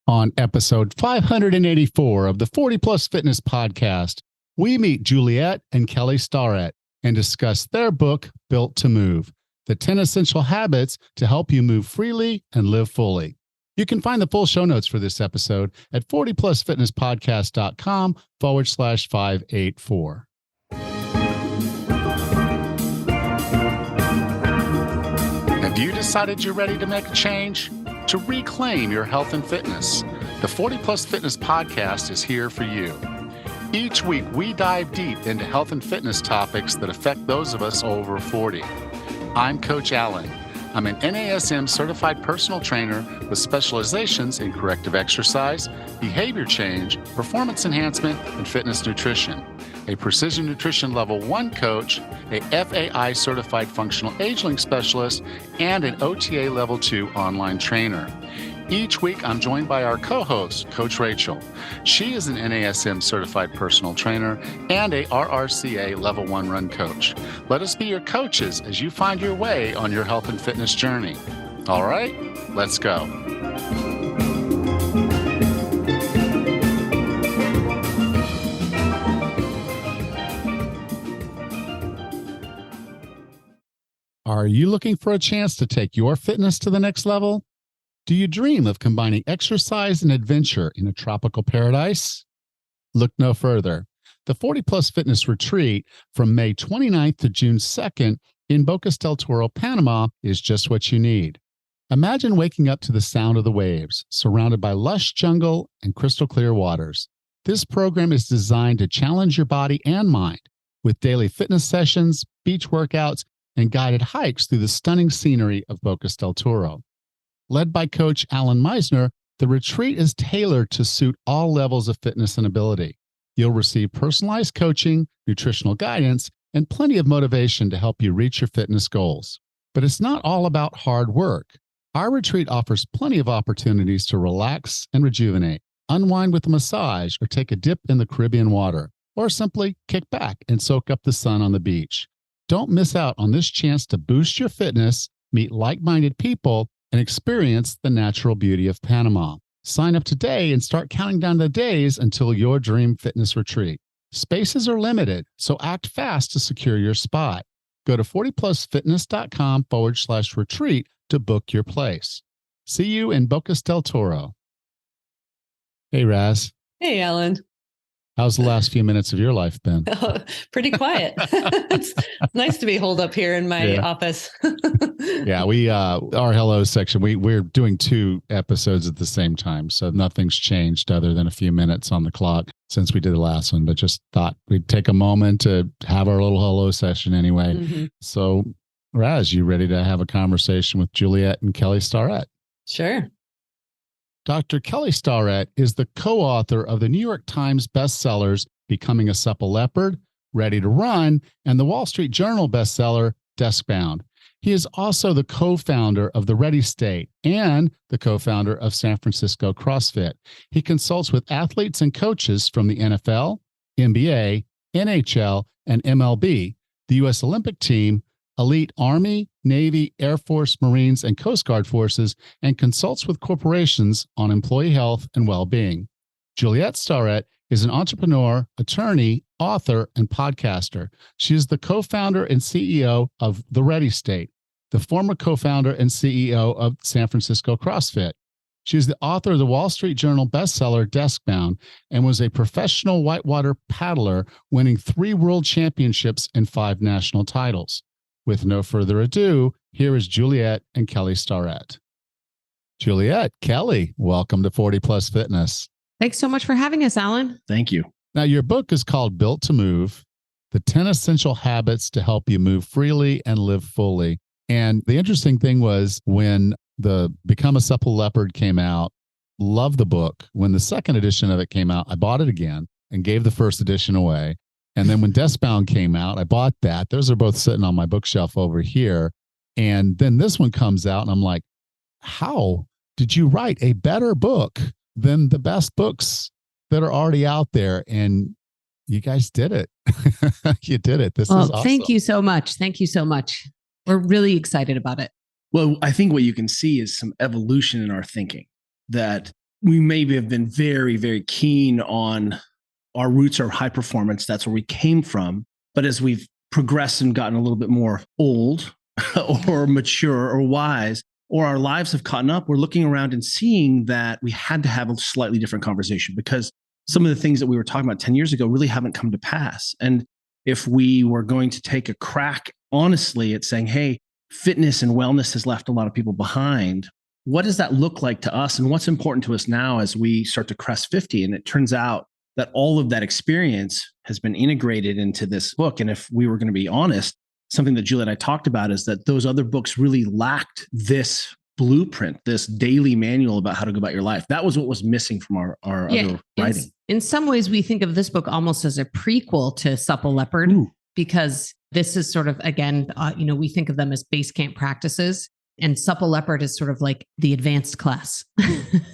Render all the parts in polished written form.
On episode 584 of the 40 Plus Fitness Podcast, we meet Juliet and Kelly Starrett and discuss their book, Built to Move, the 10 essential habits to help you move freely and live fully. You can find the full show notes for this episode at 40plusfitnesspodcast.com/584. Have you decided you're ready to make a change? To reclaim your health and fitness, the 40 Plus Fitness Podcast is here for you. Each week, we dive deep into health and fitness topics that affect those of us over 40. I'm Coach Allen. I'm an NASM certified personal trainer with specializations in corrective exercise, behavior change, performance enhancement, and fitness nutrition. A Precision Nutrition Level 1 coach, a FAI certified functional age-linked specialist, and an OTA Level 2 online trainer. Each week, I'm joined by our co-host, Coach Rachel. She is an NASM certified personal trainer and a RRCA Level 1 run coach. Let us be your coaches as you find your way on your health and fitness journey. All right, let's go. Are you looking for a chance to take your fitness to the next level? Do you dream of combining exercise and adventure in a tropical paradise? Look no further. The 40 Plus Fitness Retreat from May 29th to June 2nd in Bocas del Toro, Panama is just what you need. Imagine waking up to the sound of the waves, surrounded by lush jungle and crystal clear waters. This program is designed to challenge your body and mind with daily fitness sessions, beach workouts, and guided hikes through the stunning scenery of Bocas del Toro. Led by Coach Alan Meisner, the retreat is tailored to suit all levels of fitness and ability. You'll receive personalized coaching, nutritional guidance, and plenty of motivation to help you reach your fitness goals. But it's not all about hard work. Our retreat offers plenty of opportunities to relax and rejuvenate, unwind with a massage, or take a dip in the Caribbean water, or simply kick back and soak up the sun on the beach. Don't miss out on this chance to boost your fitness, meet like-minded people, and experience the natural beauty of Panama. Sign up today and start counting down the days until your dream fitness retreat. Spaces are limited, so act fast to secure your spot. Go to 40plusfitness.com/retreat to book your place. See you in Bocas del Toro. Hey, Raz. Hey, Alan. How's the last few minutes of your life been? Oh, pretty quiet. It's nice to be holed up here in my office. Yeah, we our hello section, we're doing 2 episodes at the same time, so nothing's changed other than a few minutes on the clock since we did the last one, but just thought we'd take a moment to have our little hello session anyway. Mm-hmm. So, Raz, you ready to have a conversation with Juliet and Kelly Starrett? Sure. Dr. Kelly Starrett is the co-author of the New York Times bestsellers Becoming a Supple Leopard, Ready to Run, and the Wall Street Journal bestseller Deskbound. He is also the co-founder of the Ready State and the co-founder of San Francisco CrossFit. He consults with athletes and coaches from the NFL, NBA, NHL, and MLB, the U.S. Olympic team, elite Army, Navy, Air Force, Marines, and Coast Guard forces, and consults with corporations on employee health and well-being. Juliet Starrett is an entrepreneur, attorney, author, and podcaster. She is the co-founder and CEO of The Ready State, the former co-founder and CEO of San Francisco CrossFit. She is the author of the Wall Street Journal bestseller Deskbound and was a professional whitewater paddler, winning 3 world championships and 5 national titles. With no further ado, here is Juliet and Kelly Starrett. Juliet, Kelly, welcome to 40 Plus Fitness. Thanks so much for having us, Alan. Thank you. Now, your book is called Built to Move, the 10 essential habits to help you move freely and live fully. And the interesting thing was when the Become a Supple Leopard came out, loved the book. When the second edition of it came out, I bought it again and gave the first edition away. And then when Deskbound came out, I bought that. Those are both sitting on my bookshelf over here. And then this one comes out and I'm like, how did you write a better book than the best books that are already out there? And you guys did it. You did it. This is awesome. Thank you so much. Thank you so much. We're really excited about it. Well, I think what you can see is some evolution in our thinking, that we maybe have been very, very keen on our roots are high performance. That's where we came from. But as we've progressed and gotten a little bit more old or mature or wise, or our lives have caught up, we're looking around and seeing that we had to have a slightly different conversation because some of the things that we were talking about 10 years ago really haven't come to pass. And if we were going to take a crack, honestly, at saying, hey, fitness and wellness has left a lot of people behind, what does that look like to us? And what's important to us now as we start to crest 50? And it turns out that all of that experience has been integrated into this book. And if we were going to be honest, something that Juliet and I talked about is that those other books really lacked this blueprint, this daily manual about how to go about your life. That was what was missing from our other writing. In some ways, we think of this book almost as a prequel to Supple Leopard, because this is sort of, again, we think of them as base camp practices, and Supple Leopard is sort of like the advanced class.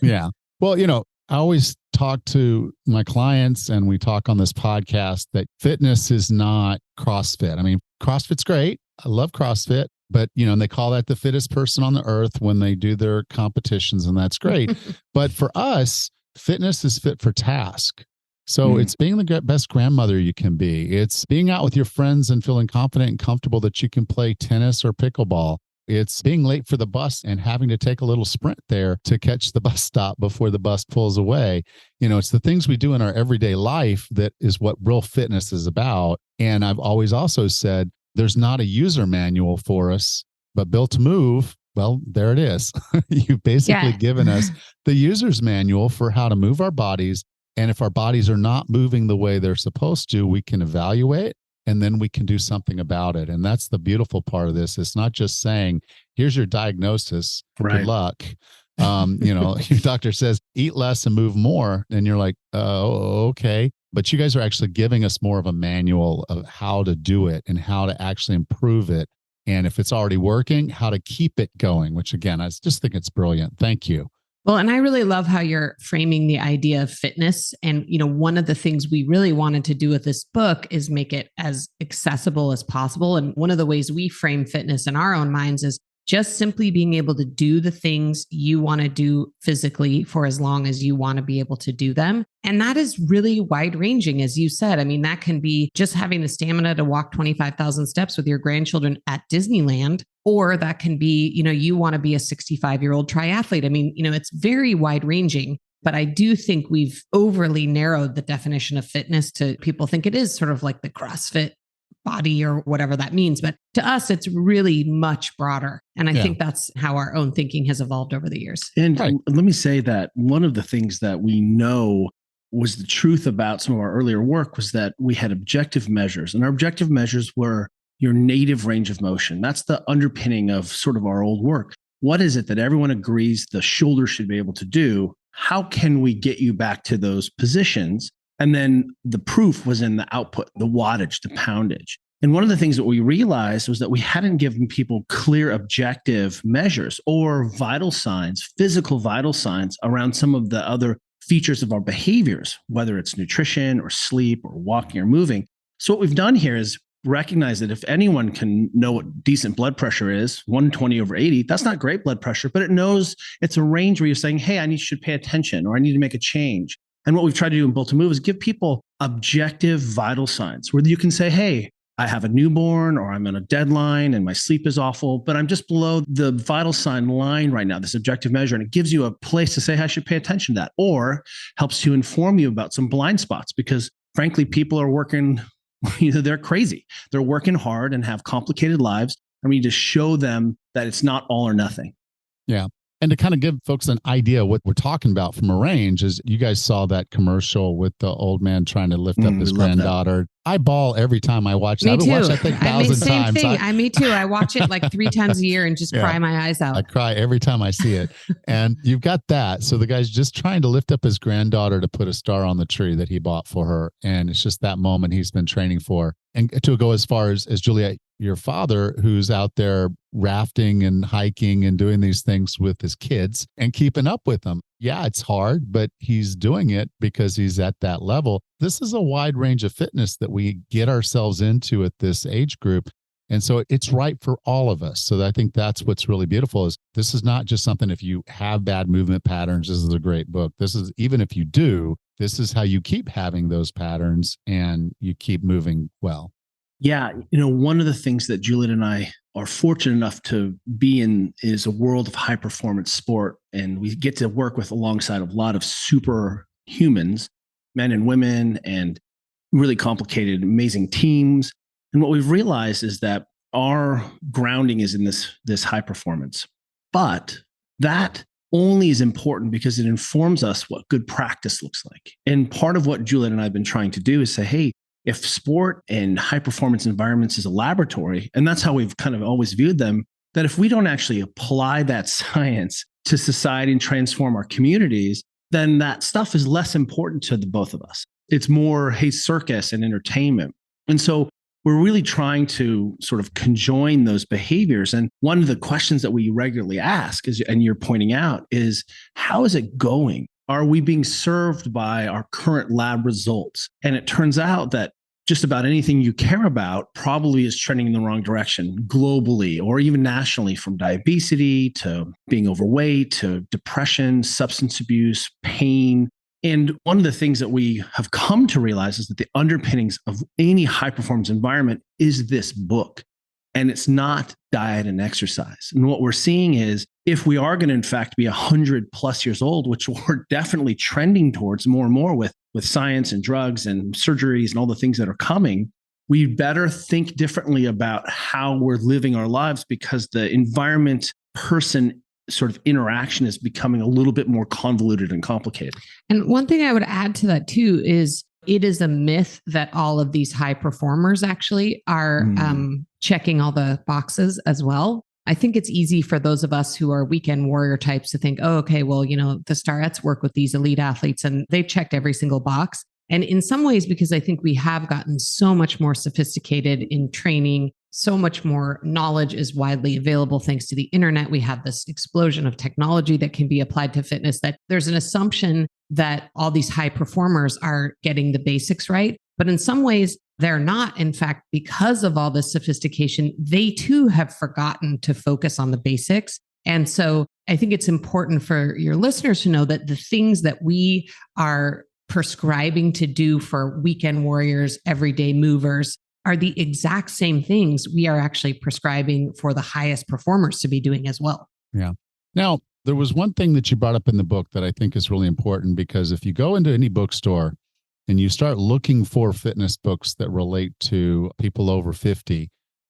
Yeah. Well, I always talk to my clients and we talk on this podcast that fitness is not CrossFit. I mean, CrossFit's great. I love CrossFit, but and they call that the fittest person on the earth when they do their competitions, and that's great. But for us, fitness is fit for task. So it's being the best grandmother you can be. It's being out with your friends and feeling confident and comfortable that you can play tennis or pickleball. It's being late for the bus and having to take a little sprint there to catch the bus stop before the bus pulls away. It's the things we do in our everyday life that is what real fitness is about. And I've always also said there's not a user manual for us, but Built to Move, well, there it is. You've basically given us the user's manual for how to move our bodies. And if our bodies are not moving the way they're supposed to, we can evaluate. And then we can do something about it. And that's the beautiful part of this. It's not just saying, here's your diagnosis. Right. Good luck. Your doctor says, eat less and move more. And you're like, oh, okay. But you guys are actually giving us more of a manual of how to do it and how to actually improve it. And if it's already working, how to keep it going, which again, I just think it's brilliant. Thank you. Well, and I really love how you're framing the idea of fitness. And, one of the things we really wanted to do with this book is make it as accessible as possible. And one of the ways we frame fitness in our own minds is just simply being able to do the things you want to do physically for as long as you want to be able to do them. And that is really wide ranging, as you said. I mean, that can be just having the stamina to walk 25,000 steps with your grandchildren at Disneyland, or that can be, you want to be a 65-year-old triathlete. I mean, it's very wide ranging, but I do think we've overly narrowed the definition of fitness to people think it is sort of like the CrossFit body or whatever that means. But to us, it's really much broader. And I think that's how our own thinking has evolved over the years. And let me say that one of the things that we know was the truth about some of our earlier work was that we had objective measures, and our objective measures were your native range of motion. That's the underpinning of sort of our old work. What is it that everyone agrees the shoulder should be able to do? How can we get you back to those positions? And then the proof was in the output, the wattage, the poundage. And one of the things that we realized was that we hadn't given people clear objective measures or vital signs, physical vital signs around some of the other features of our behaviors, whether it's nutrition or sleep or walking or moving. So what we've done here is recognize that if anyone can know what decent blood pressure is, 120/80, that's not great blood pressure, but it knows it's a range where you're saying, hey, should pay attention, or I need to make a change. And what we've tried to do in Built to Move is give people objective vital signs where you can say, hey, I have a newborn, or I'm on a deadline and my sleep is awful, but I'm just below the vital sign line right now, this objective measure. And it gives you a place to say, I should pay attention to that, or helps to inform you about some blind spots, because frankly, people are working, they're crazy. They're working hard and have complicated lives. And we need to show them that it's not all or nothing. Yeah. And to kind of give folks an idea what we're talking about from a range is you guys saw that commercial with the old man trying to lift up his granddaughter. I bawl every time I watch that. Me too. I've watched that thing 1,000 times. Me too. I watch it like 3 times a year and just cry my eyes out. I cry every time I see it. And you've got that. So the guy's just trying to lift up his granddaughter to put a star on the tree that he bought for her. And it's just that moment he's been training for. And to go as far as Juliet, your father, who's out there rafting and hiking and doing these things with his kids and keeping up with them. Yeah, it's hard, but he's doing it because he's at that level. This is a wide range of fitness that we get ourselves into at this age group. And so it's right for all of us. So I think that's what's really beautiful is this is not just something if you have bad movement patterns, this is a great book. This is, even if you do, this is how you keep having those patterns and you keep moving well. Yeah. One of the things that Juliet and I are fortunate enough to be in is a world of high performance sport. And we get to work with alongside a lot of super humans, men and women, and really complicated, amazing teams. And what we've realized is that our grounding is in this high performance, but that only is important because it informs us what good practice looks like. And part of what Juliet and I have been trying to do is say, hey, if sport and high performance environments is a laboratory, and that's how we've kind of always viewed them, that if we don't actually apply that science to society and transform our communities, then that stuff is less important to the both of us. It's more, hey, circus and entertainment. And so we're really trying to sort of conjoin those behaviors. And one of the questions that we regularly ask is, and you're pointing out, is how is it going? Are we being served by our current lab results? And it turns out that just about anything you care about probably is trending in the wrong direction globally or even nationally, from diabetes to being overweight to depression, substance abuse, pain. And one of the things that we have come to realize is that the underpinnings of any high performance environment is this book. And it's not diet and exercise. And what we're seeing is if we are going to, in fact, be 100+ years old, which we're definitely trending towards more and more with science and drugs and surgeries and all the things that are coming, we better think differently about how we're living our lives, because the environment person sort of interaction is becoming a little bit more convoluted and complicated. And one thing I would add to that too is it is a myth that all of these high performers actually are checking all the boxes as well. I think it's easy for those of us who are weekend warrior types to think, oh, okay, well, the Starretts work with these elite athletes and they've checked every single box. And in some ways, because I think we have gotten so much more sophisticated in training, so much more knowledge is widely available thanks to the internet. We have this explosion of technology that can be applied to fitness, that there's an assumption that all these high performers are getting the basics right. But in some ways, they're not. In fact, because of all this sophistication, they too have forgotten to focus on the basics. And so I think it's important for your listeners to know that the things that we are prescribing to do for weekend warriors, everyday movers, are the exact same things we are actually prescribing for the highest performers to be doing as well. Yeah. Now, there was one thing that you brought up in the book that I think is really important, because if you go into any bookstore and you start looking for fitness books that relate to people over 50,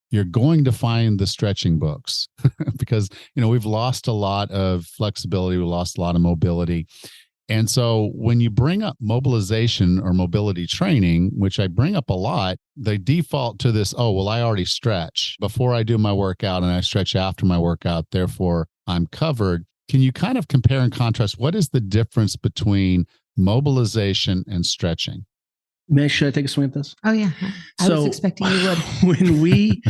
you're going to find the stretching books because, we've lost a lot of flexibility. We lost a lot of mobility. And so when you bring up mobilization or mobility training, which I bring up a lot, they default to this, oh, well, I already stretch before I do my workout and I stretch after my workout, therefore I'm covered. Can you kind of compare and contrast? What is the difference between mobilization and stretching? Should I take a swing at this? Oh, yeah. I was expecting you would.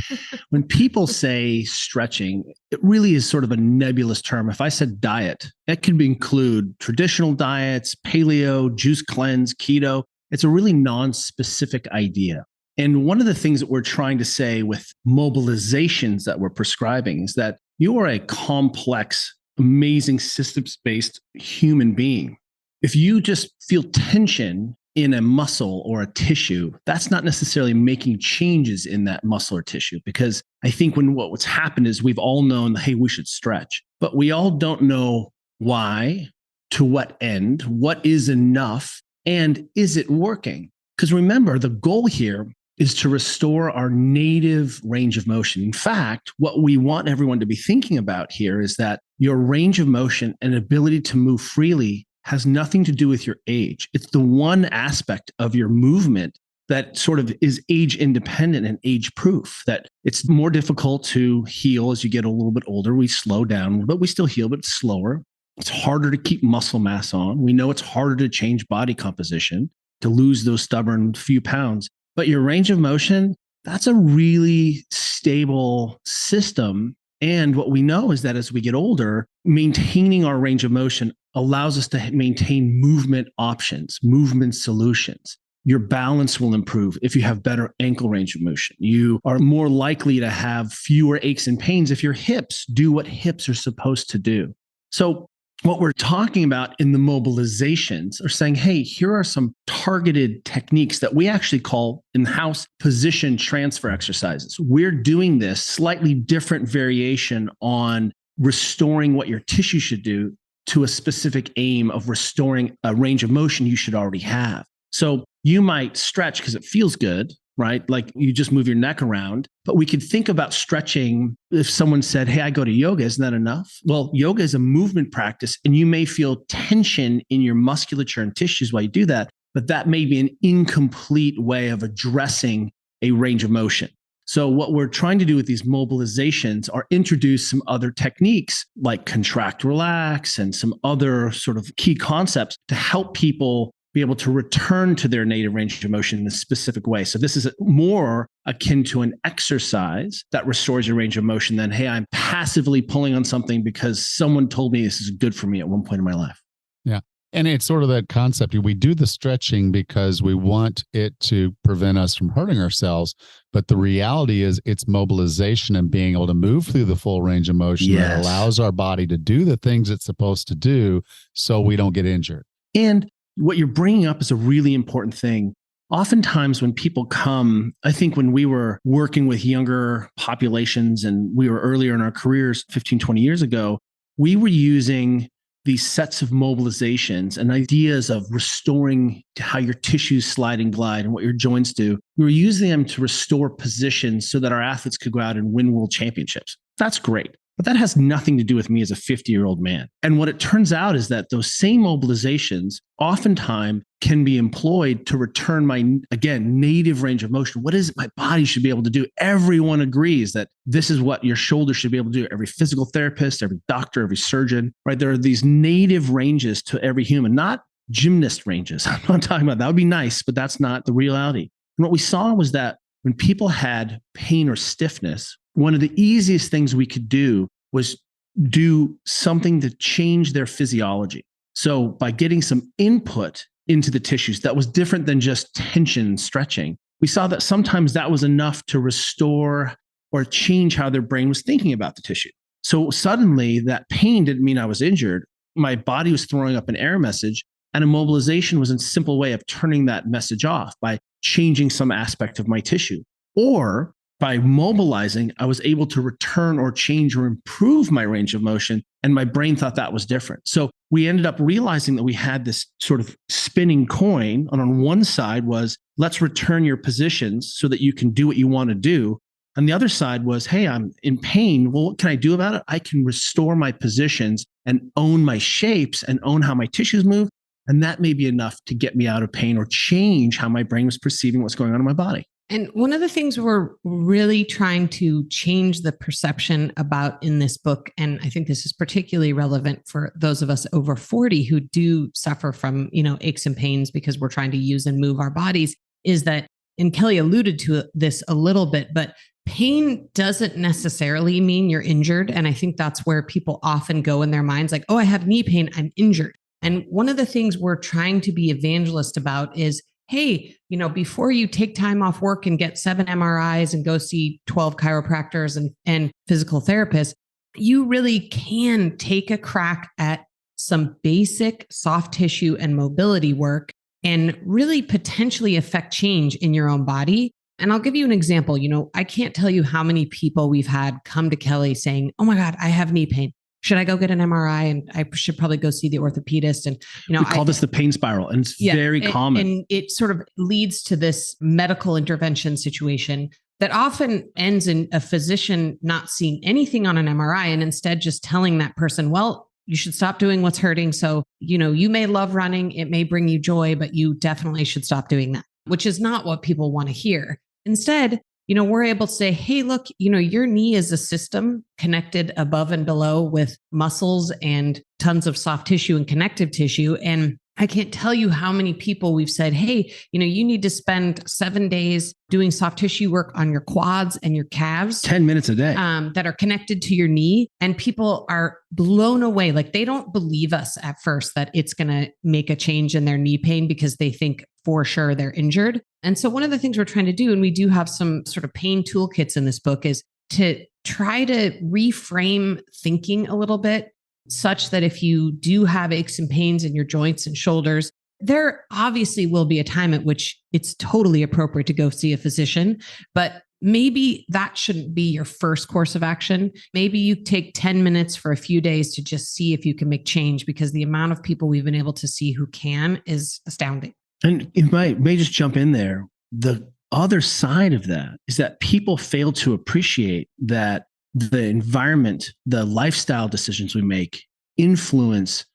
When people say stretching, it really is sort of a nebulous term. If I said diet, it could include traditional diets, paleo, juice cleanse, keto. It's a really non-specific idea. And one of the things that we're trying to say with mobilizations that we're prescribing is that you are a complex, amazing systems-based human being. If you just feel tension in a muscle or a tissue, that's not necessarily making changes in that muscle or tissue. Because I think what's happened is we've all known, hey, we should stretch, but we all don't know why, to what end, what is enough, and is it working? Because remember, the goal here is to restore our native range of motion. In fact, what we want everyone to be thinking about here is that your range of motion and ability to move freely has nothing to do with your age. It's the one aspect of your movement that sort of is age independent and age proof, that it's more difficult to heal as you get a little bit older. We slow down, but we still heal, but it's slower. It's harder to keep muscle mass on. We know it's harder to change body composition, to lose those stubborn few pounds. But your range of motion, that's a really stable system. And what we know is that as we get older, maintaining our range of motion allows us to maintain movement options, movement solutions. your balance will improve if you have better ankle range of motion. You are more likely to have fewer aches and pains if your hips do what hips are supposed to do. So what we're talking about in the mobilizations are saying, hey, here are some targeted techniques that we actually call in-house position transfer exercises. We're doing this slightly different variation on restoring what your tissue should do to a specific aim of restoring a range of motion you should already have. So you might stretch because it feels good, right? Like you just move your neck around, but we could think about stretching. If someone said, hey, I go to yoga, isn't that enough? Well, yoga is a movement practice and you may feel tension in your musculature and tissues while you do that, but that may be an incomplete way of addressing a range of motion. So what we're trying to do with these mobilizations are introduce some other techniques like contract, relax, and some other sort of key concepts to help people be able to return to their native range of motion in a specific way. So this is more akin to an exercise that restores your range of motion than, hey, I'm passively pulling on something because someone told me this is good for me at one point in my life. Yeah. And it's sort of that concept. We do the stretching because we want it to prevent us from hurting ourselves. But the reality is it's mobilization and being able to move through the full range of motion that allows our body to do the things it's supposed to do so we don't get injured. And what you're bringing up is a really important thing. Oftentimes when people come, I think when we were working with younger populations and we were earlier in our careers 15, 20 years ago, we were using these sets of mobilizations and ideas of restoring how your tissues slide and glide and what your joints do. We were using them to restore positions so that our athletes could go out and win world championships. That's great. But that has nothing to do with me as a 50-year-old man. And what it turns out is that those same mobilizations oftentimes can be employed to return my, again, native range of motion. What is it my body should be able to do? Everyone agrees that this is what your shoulder should be able to do. Every physical therapist, every doctor, every surgeon, right? There are these native ranges to every human, not gymnast ranges. I'm not talking about that. Would be nice, but that's not the reality. And what we saw was that when people had pain or stiffness, one of the easiest things we could do was do something to change their physiology. So by getting some input into the tissues that was different than just tension and stretching, we saw that sometimes that was enough to restore or change how their brain was thinking about the tissue. So suddenly that pain didn't mean I was injured. My body was throwing up an error message, and immobilization was a simple way of turning that message off by changing some aspect of my tissue. Or by mobilizing, I was able to return or change or improve my range of motion. And my brain thought that was different. So we ended up realizing that we had this sort of spinning coin. And on one side was, let's return your positions so that you can do what you want to do. And the other side was, hey, I'm in pain. Well, what can I do about it? I can restore my positions and own my shapes and own how my tissues move. And that may be enough to get me out of pain or change how my brain was perceiving what's going on in my body. And one of the things we're really trying to change the perception about in this book, and I think this is particularly relevant for those of us over 40 who do suffer from, aches and pains because we're trying to use and move our bodies, is that, and Kelly alluded to this a little bit, but pain doesn't necessarily mean you're injured. And I think that's where people often go in their minds like, oh, I have knee pain, I'm injured. And one of the things we're trying to be evangelist about is, hey, before you take time off work and get 7 MRIs and go see 12 chiropractors and physical therapists, you really can take a crack at some basic soft tissue and mobility work and really potentially affect change in your own body. And I'll give you an example. I can't tell you how many people we've had come to Kelly saying, oh my God, I have knee pain. Should I go get an MRI? And I should probably go see the orthopedist. And, we call this the pain spiral, and it's very common. And it sort of leads to this medical intervention situation that often ends in a physician not seeing anything on an MRI and instead just telling that person, well, you should stop doing what's hurting. So, you may love running. It may bring you joy, but you definitely should stop doing that, which is not what people want to hear. Instead, we're able to say, hey, look, your knee is a system connected above and below with muscles and tons of soft tissue and connective tissue. And I can't tell you how many people we've said, hey, you need to spend 7 days doing soft tissue work on your quads and your calves. 10 minutes a day. That are connected to your knee. And people are blown away. Like they don't believe us at first that it's going to make a change in their knee pain because they think for sure they're injured. And so one of the things we're trying to do, and we do have some sort of pain toolkits in this book, is to try to reframe thinking a little bit, such that if you do have aches and pains in your joints and shoulders, there obviously will be a time at which it's totally appropriate to go see a physician, but maybe that shouldn't be your first course of action. Maybe you take 10 minutes for a few days to just see if you can make change, because the amount of people we've been able to see who can is astounding. And if I may just jump in there, the other side of that is that people fail to appreciate that the environment, the lifestyle decisions we make influence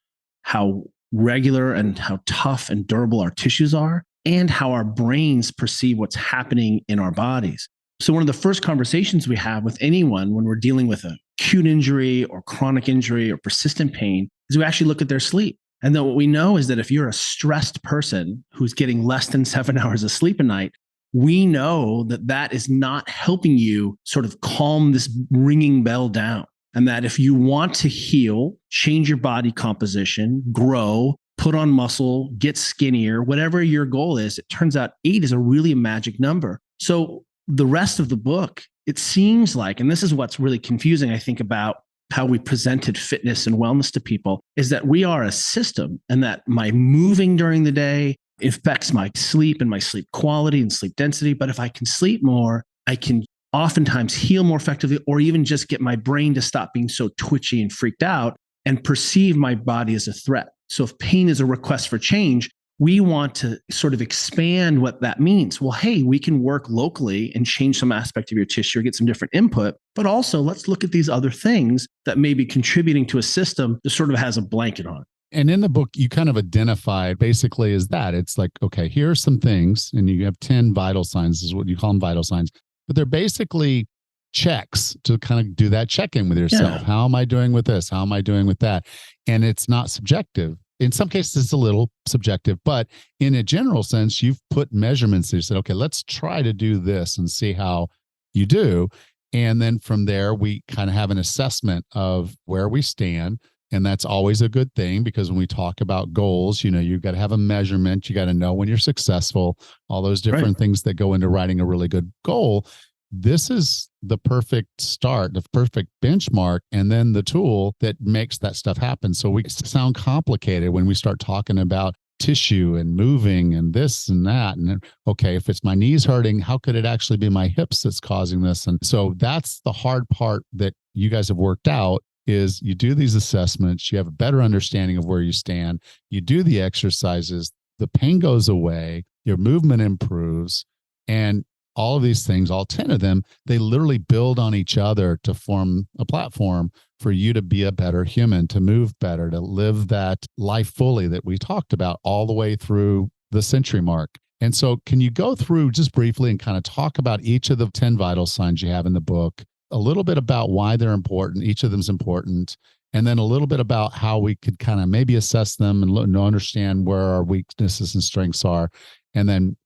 how regular and how tough and durable our tissues are, and how our brains perceive what's happening in our bodies. So one of the first conversations we have with anyone when we're dealing with an acute injury or chronic injury or persistent pain is we actually look at their sleep. And then what we know is that if you're a stressed person who's getting less than 7 hours of sleep a night, we know that that is not helping you sort of calm this ringing bell down. And that if you want to heal, change your body composition, grow, put on muscle, get skinnier, whatever your goal is, it turns out 8 is a really magic number. So the rest of the book, it seems like, and this is what's really confusing, I think, about how we presented fitness and wellness to people, is that we are a system, and that my moving during the day affects my sleep and my sleep quality and sleep density. But if I can sleep more, I can oftentimes heal more effectively, or even just get my brain to stop being so twitchy and freaked out and perceive my body as a threat. So if pain is a request for change, we want to sort of expand what that means. Well, hey, we can work locally and change some aspect of your tissue or get some different input, but also let's look at these other things that may be contributing to a system that sort of has a blanket on. And in the book, you kind of identified basically is that it's like, okay, here are some things, and you have 10 vital signs, is what you call them, vital signs, but they're basically checks to kind of do that check-in with yourself. Yeah. How am I doing with this? How am I doing with that? And it's not subjective. In some cases, it's a little subjective, but in a general sense, you've put measurements that you said, okay, let's try to do this and see how you do. And then from there, we kind of have an assessment of where we stand. And that's always a good thing, because when we talk about goals, you've got to have a measurement. You got to know when you're successful, all those different things that go into writing a really good goal. This is the perfect start, the perfect benchmark, and then the tool that makes that stuff happen. So we sound complicated when we start talking about tissue and moving and this and that. And okay, if it's my knees hurting, how could it actually be my hips that's causing this? And so that's the hard part that you guys have worked out, is you do these assessments, you have a better understanding of where you stand, you do the exercises, the pain goes away, your movement improves, and all of these things, all 10 of them, they literally build on each other to form a platform for you to be a better human, to move better, to live that life fully that we talked about all the way through the century mark. And so can you go through just briefly and kind of talk about each of the 10 vital signs you have in the book, a little bit about why they're important, each of them is important, and then a little bit about how we could kind of maybe assess them and understand where our weaknesses and strengths are, and then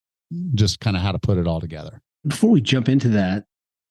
just kind of how to put it all together. Before we jump into that,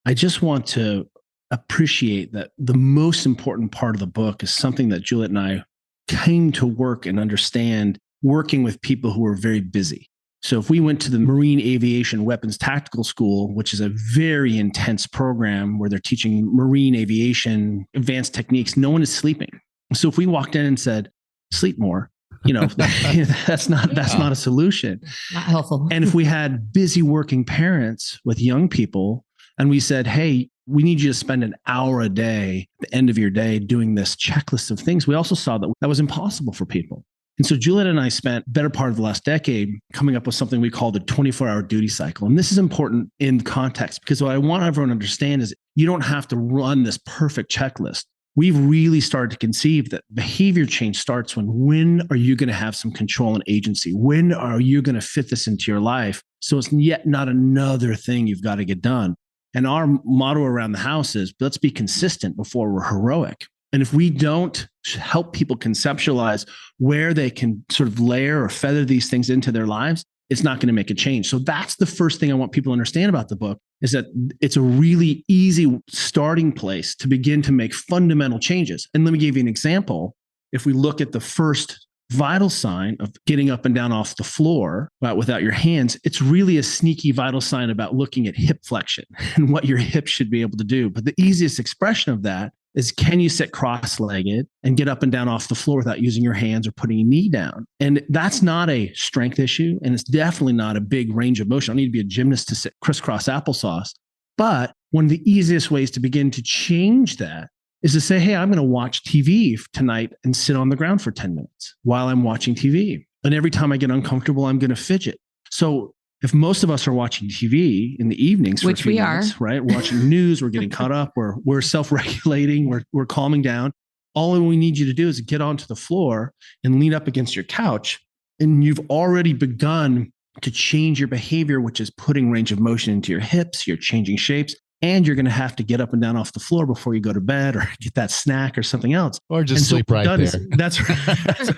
I just want to appreciate that the most important part of the book is something that Juliet and I came to work and understand working with people who are very busy. So if we went to the Marine Aviation Weapons Tactical School, which is a very intense program where they're teaching marine aviation, advanced techniques, no one is sleeping. So if we walked in and said, sleep more, that's not a solution. Not helpful. And if we had busy working parents with young people and we said, hey, we need you to spend an hour a day at the end of your day doing this checklist of things, we also saw that that was impossible for people. And so Juliet and I spent the better part of the last decade coming up with something we call the 24-hour duty cycle. And this is important in context, because what I want everyone to understand is you don't have to run this perfect checklist. We've really started to conceive that behavior change starts when are you going to have some control and agency? When are you going to fit this into your life? So it's yet not another thing you've got to get done. And our motto around the house is, let's be consistent before we're heroic. And if we don't help people conceptualize where they can sort of layer or feather these things into their lives, it's not going to make a change. So that's the first thing I want people to understand about the book, is that it's a really easy starting place to begin to make fundamental changes. And let me give you an example. If we look at the first vital sign of getting up and down off the floor without your hands, it's really a sneaky vital sign about looking at hip flexion and what your hips should be able to do. But the easiest expression of that is, can you sit cross-legged and get up and down off the floor without using your hands or putting a knee down? And that's not a strength issue. And it's definitely not a big range of motion. I don't need to be a gymnast to sit crisscross applesauce. But one of the easiest ways to begin to change that is to say, hey, I'm going to watch TV tonight and sit on the ground for 10 minutes while I'm watching TV. And every time I get uncomfortable, I'm going to fidget. So if most of us are watching TV in the evenings, which we minutes, are, right? We're watching news, we're getting caught up, we're self-regulating, we're calming down. All we need you to do is get onto the floor and lean up against your couch. And you've already begun to change your behavior, which is putting range of motion into your hips, you're changing shapes. And you're going to have to get up and down off the floor before you go to bed or get that snack or something else. Or just sleep right there. That's right. So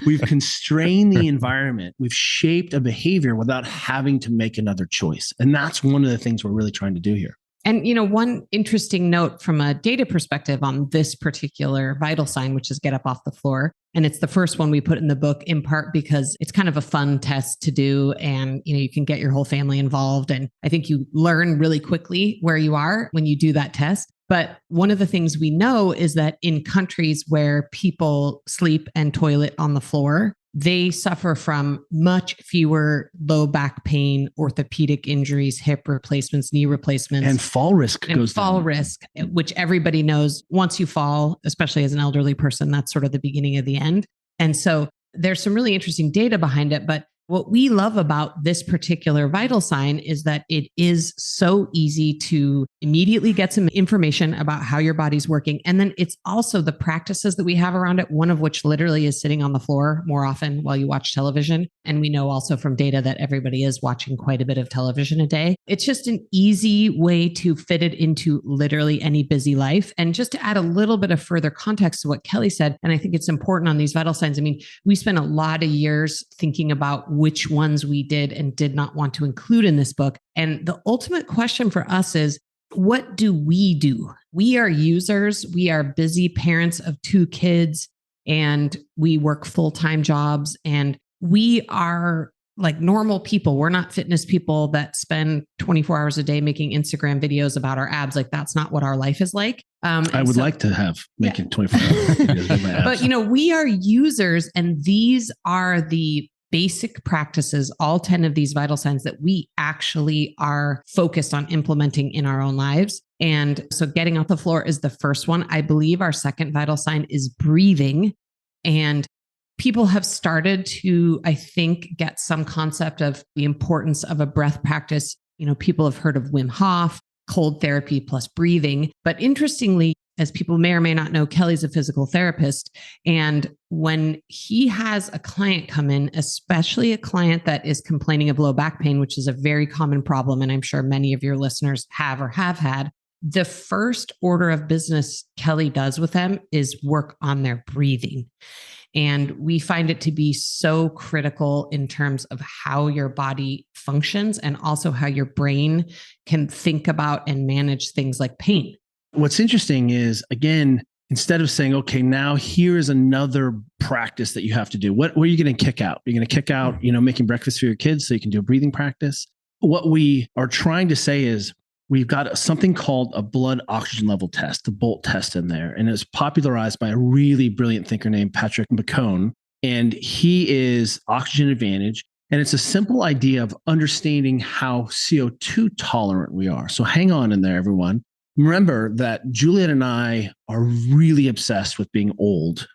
we've constrained the environment. We've shaped a behavior without having to make another choice. And that's one of the things we're really trying to do here. And, one interesting note from a data perspective on this particular vital sign, which is get up off the floor. And it's the first one we put in the book, in part because it's kind of a fun test to do. And, you can get your whole family involved. And I think you learn really quickly where you are when you do that test. But one of the things we know is that in countries where people sleep and toilet on the floor, they suffer from much fewer low back pain, orthopedic injuries, hip replacements, knee replacements. And fall risk goes down. Fall risk, which everybody knows once you fall, especially as an elderly person, that's sort of the beginning of the end. And so there's some really interesting data behind it. But what we love about this particular vital sign is that it is so easy to immediately get some information about how your body's working. And then it's also the practices that we have around it, one of which literally is sitting on the floor more often while you watch television. And we know also from data that everybody is watching quite a bit of television a day. It's just an easy way to fit it into literally any busy life. And just to add a little bit of further context to what Kelly said, and I think it's important on these vital signs. I mean, we spent a lot of years thinking about which ones we did and did not want to include in this book. And the ultimate question for us is, what do we do? We are users. We are busy parents of 2 kids, and we work full-time jobs, and we are like normal people. We're not fitness people that spend 24 hours a day making Instagram videos about our abs. Like, that's not what our life is like. I would like to have making 24 hours videos with my abs. But, we are users, and these are the basic practices, all 10 of these vital signs that we actually are focused on implementing in our own lives. And so getting off the floor is the first one. I believe our second vital sign is breathing. And people have started to, I think, get some concept of the importance of a breath practice. People have heard of Wim Hof, cold therapy plus breathing. But interestingly, as people may or may not know, Kelly's a physical therapist. And when he has a client come in, especially a client that is complaining of low back pain, which is a very common problem, and I'm sure many of your listeners have or have had, the first order of business Kelly does with them is work on their breathing. And we find it to be so critical in terms of how your body functions and also how your brain can think about and manage things like pain. What's interesting is, again, instead of saying, okay, now here is another practice that you have to do. What are you going to kick out? You're going to kick out, making breakfast for your kids so you can do a breathing practice. What we are trying to say is we've got something called a blood oxygen level test, the BOLT test in there. And it's popularized by a really brilliant thinker named Patrick McCone. And he is Oxygen Advantage. And it's a simple idea of understanding how CO2 tolerant we are. So hang on in there, everyone. Remember that Juliet and I are really obsessed with being old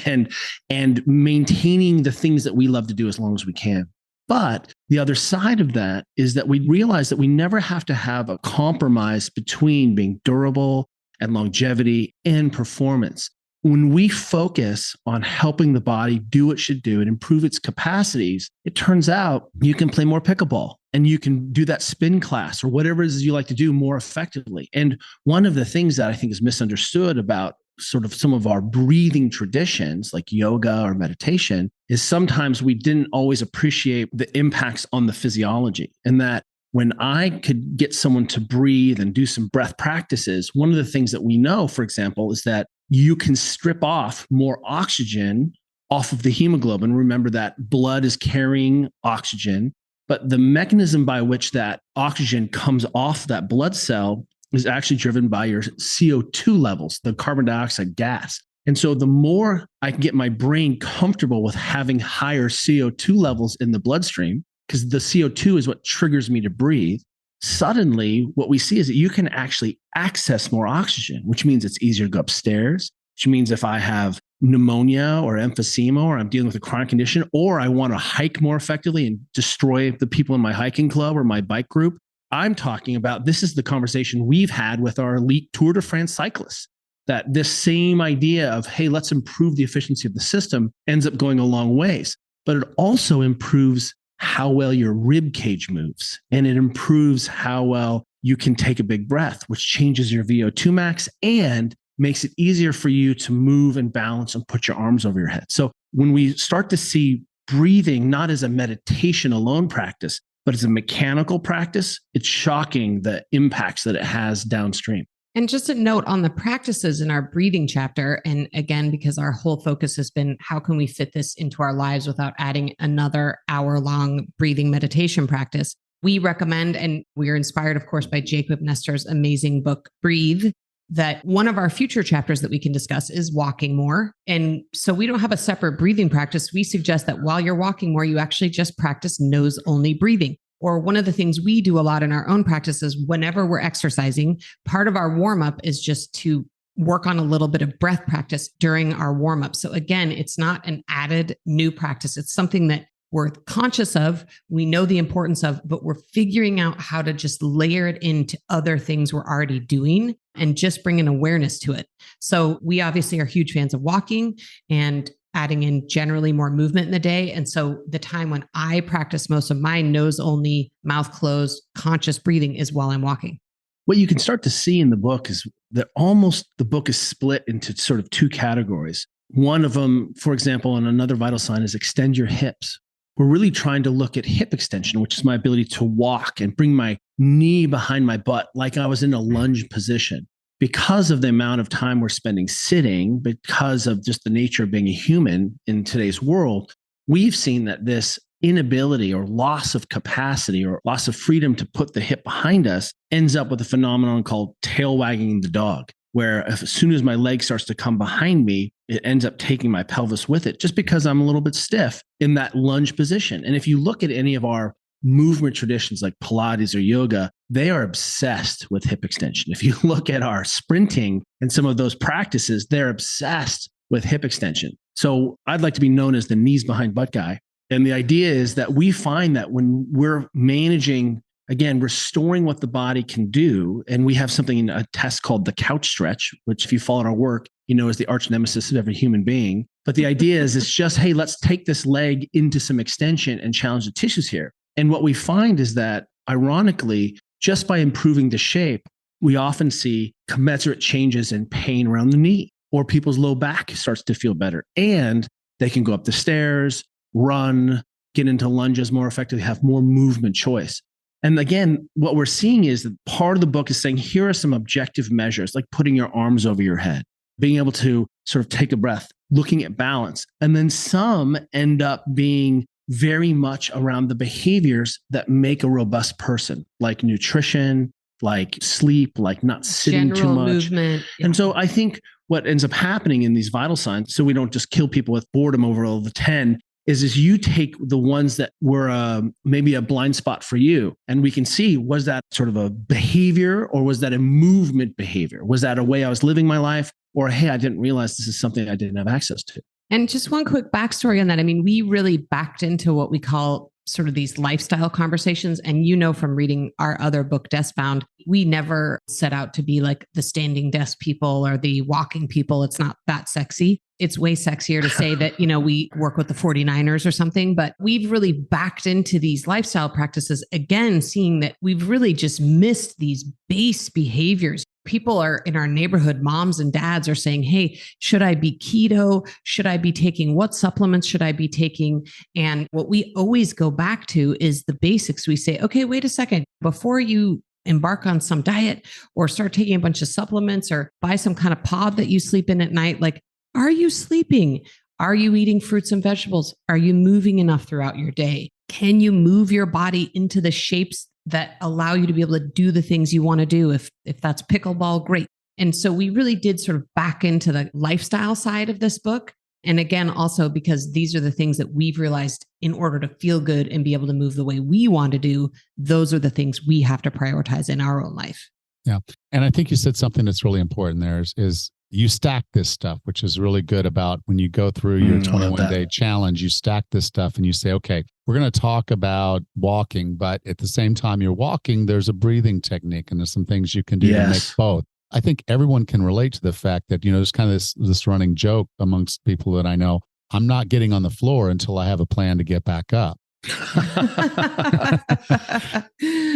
and maintaining the things that we love to do as long as we can. But the other side of that is that we realize that we never have to have a compromise between being durable and longevity and performance. When we focus on helping the body do what it should do and improve its capacities, it turns out you can play more pickleball and you can do that spin class or whatever it is you like to do more effectively. And one of the things that I think is misunderstood about sort of some of our breathing traditions like yoga or meditation is sometimes we didn't always appreciate the impacts on the physiology. And that when I could get someone to breathe and do some breath practices, one of the things that we know, for example, is that you can strip off more oxygen off of the hemoglobin. Remember that blood is carrying oxygen, but the mechanism by which that oxygen comes off that blood cell is actually driven by your CO2 levels, the carbon dioxide gas. And so the more I can get my brain comfortable with having higher CO2 levels in the bloodstream, because the CO2 is what triggers me to breathe, suddenly what we see is that you can actually access more oxygen, which means it's easier to go upstairs, which means if I have pneumonia or emphysema, or I'm dealing with a chronic condition, or I want to hike more effectively and destroy the people in my hiking club or my bike group, I'm talking about, this is the conversation we've had with our elite Tour de France cyclists, that this same idea of, hey, let's improve the efficiency of the system ends up going a long ways. But it also improves how well your rib cage moves. And it improves how well you can take a big breath, which changes your VO2 max and makes it easier for you to move and balance and put your arms over your head. So when we start to see breathing not as a meditation alone practice, but as a mechanical practice, it's shocking the impacts that it has downstream. And just a note on the practices in our breathing chapter. And again, because our whole focus has been how can we fit this into our lives without adding another hour-long breathing meditation practice? We recommend, and we are inspired, of course, by Jacob Nestor's amazing book, Breathe, that one of our future chapters that we can discuss is walking more. And so we don't have a separate breathing practice. We suggest that while you're walking more, you actually just practice nose-only breathing. Or one of the things we do a lot in our own practices, whenever we're exercising, part of our warm-up is just to work on a little bit of breath practice during our warm-up. So again, it's not an added new practice. It's something that we're conscious of, we know the importance of, but we're figuring out how to just layer it into other things we're already doing and just bring an awareness to it. So we obviously are huge fans of walking and adding in generally more movement in the day. And so the time when I practice most of my nose only, mouth closed, conscious breathing is while I'm walking. What you can start to see in the book is that almost the book is split into sort of two categories. One of them, for example, and another vital sign is extend your hips. We're really trying to look at hip extension, which is my ability to walk and bring my knee behind my butt like I was in a lunge position. Because of the amount of time we're spending sitting, because of just the nature of being a human in today's world, we've seen that this inability or loss of capacity or loss of freedom to put the hip behind us ends up with a phenomenon called tail wagging the dog, where as soon as my leg starts to come behind me, it ends up taking my pelvis with it just because I'm a little bit stiff in that lunge position. And if you look at any of our movement traditions like Pilates or yoga, they are obsessed with hip extension. If you look at our sprinting and some of those practices, they're obsessed with hip extension. So I'd like to be known as the knees behind butt guy. And the idea is that we find that when we're managing, again, restoring what the body can do, and we have something in a test called the couch stretch, which if you follow our work, you know, is the arch nemesis of every human being. But the idea is it's just, hey, let's take this leg into some extension and challenge the tissues here. And what we find is that, ironically, just by improving the shape, we often see commensurate changes in pain around the knee, or people's low back starts to feel better. And they can go up the stairs, run, get into lunges more effectively, have more movement choice. And again, what we're seeing is that part of the book is saying, here are some objective measures, like putting your arms over your head, being able to sort of take a breath, looking at balance. And then some end up being very much around the behaviors that make a robust person, like nutrition, like sleep, like not sitting General too much. Movement. And so I think what ends up happening in these vital signs, so we don't just kill people with boredom over all the 10, is you take the ones that were maybe a blind spot for you, and we can see, was that sort of a behavior or was that a movement behavior? Was that a way I was living my life? Or, hey, I didn't realize this is something I didn't have access to. And just one quick backstory on that. I mean, we really backed into what we call sort of these lifestyle conversations. And you know, from reading our other book, Deskbound, we never set out to be like the standing desk people or the walking people. It's not that sexy. It's way sexier to say that, you know, we work with the 49ers or something, but we've really backed into these lifestyle practices, again, seeing that we've really just missed these base behaviors. people are in our neighborhood, moms and dads are saying, hey, should I be keto? Should I be taking what supplements should I be taking? And what we always go back to is the basics. We say, okay, wait a second. Before you embark on some diet or start taking a bunch of supplements or buy some kind of pod that you sleep in at night, like, are you sleeping? Are you eating fruits and vegetables? Are you moving enough throughout your day? Can you move your body into the shapes that allow you to be able to do the things you want to do? If that's pickleball, great. And so we really did sort of back into the lifestyle side of this book. And again, also because these are the things that we've realized in order to feel good and be able to move the way we want to do, those are the things we have to prioritize in our own life. Yeah. And I think you said something that's really important there is you stack this stuff, which is really good about when you go through your 21-day challenge, you stack this stuff and you say, okay, we're going to talk about walking, but at the same time you're walking, there's a breathing technique and there's some things you can do to make both. I think everyone can relate to the fact that, there's kind of this running joke amongst people that I know. I'm not getting on the floor until I have a plan to get back up.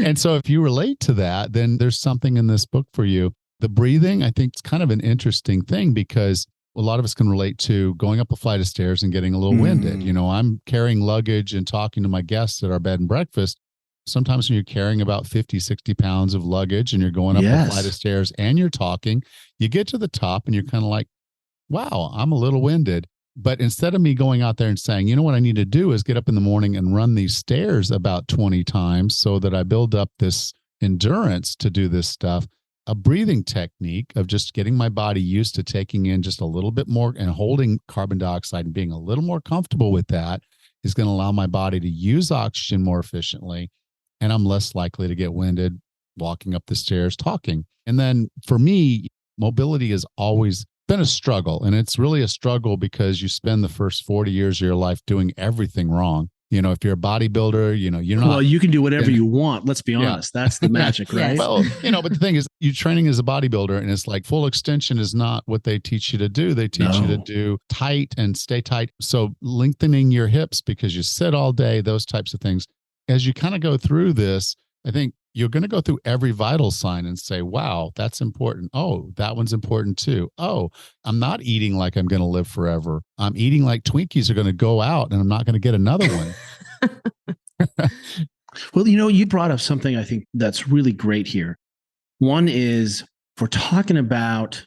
And so if you relate to that, then there's something in this book for you. The breathing, I think, is kind of an interesting thing because a lot of us can relate to going up a flight of stairs and getting a little winded. I'm carrying luggage and talking to my guests at our bed and breakfast. Sometimes when you're carrying about 50, 60 pounds of luggage and you're going up a flight of stairs and you're talking, you get to the top and you're kind of like, wow, I'm a little winded. But instead of me going out there and saying, you know what I need to do is get up in the morning and run these stairs about 20 times so that I build up this endurance to do this stuff, a breathing technique of just getting my body used to taking in just a little bit more and holding carbon dioxide and being a little more comfortable with that is going to allow my body to use oxygen more efficiently. And I'm less likely to get winded walking up the stairs talking. And then for me, mobility has always been a struggle. And it's really a struggle because you spend the first 40 years of your life doing everything wrong. If you're a bodybuilder, you're not. Well, you can do whatever you want. Let's be honest. That's the magic, right? Well, but the thing is, you're training as a bodybuilder and it's like full extension is not what they teach you to do. They teach you to do tight and stay tight. So lengthening your hips because you sit all day, those types of things. As you kind of go through this, I think you're going to go through every vital sign and say, wow, that's important. Oh, that one's important too. Oh, I'm not eating like I'm going to live forever. I'm eating like Twinkies are going to go out and I'm not going to get another one. Well, you brought up something I think that's really great here. One is if we're talking about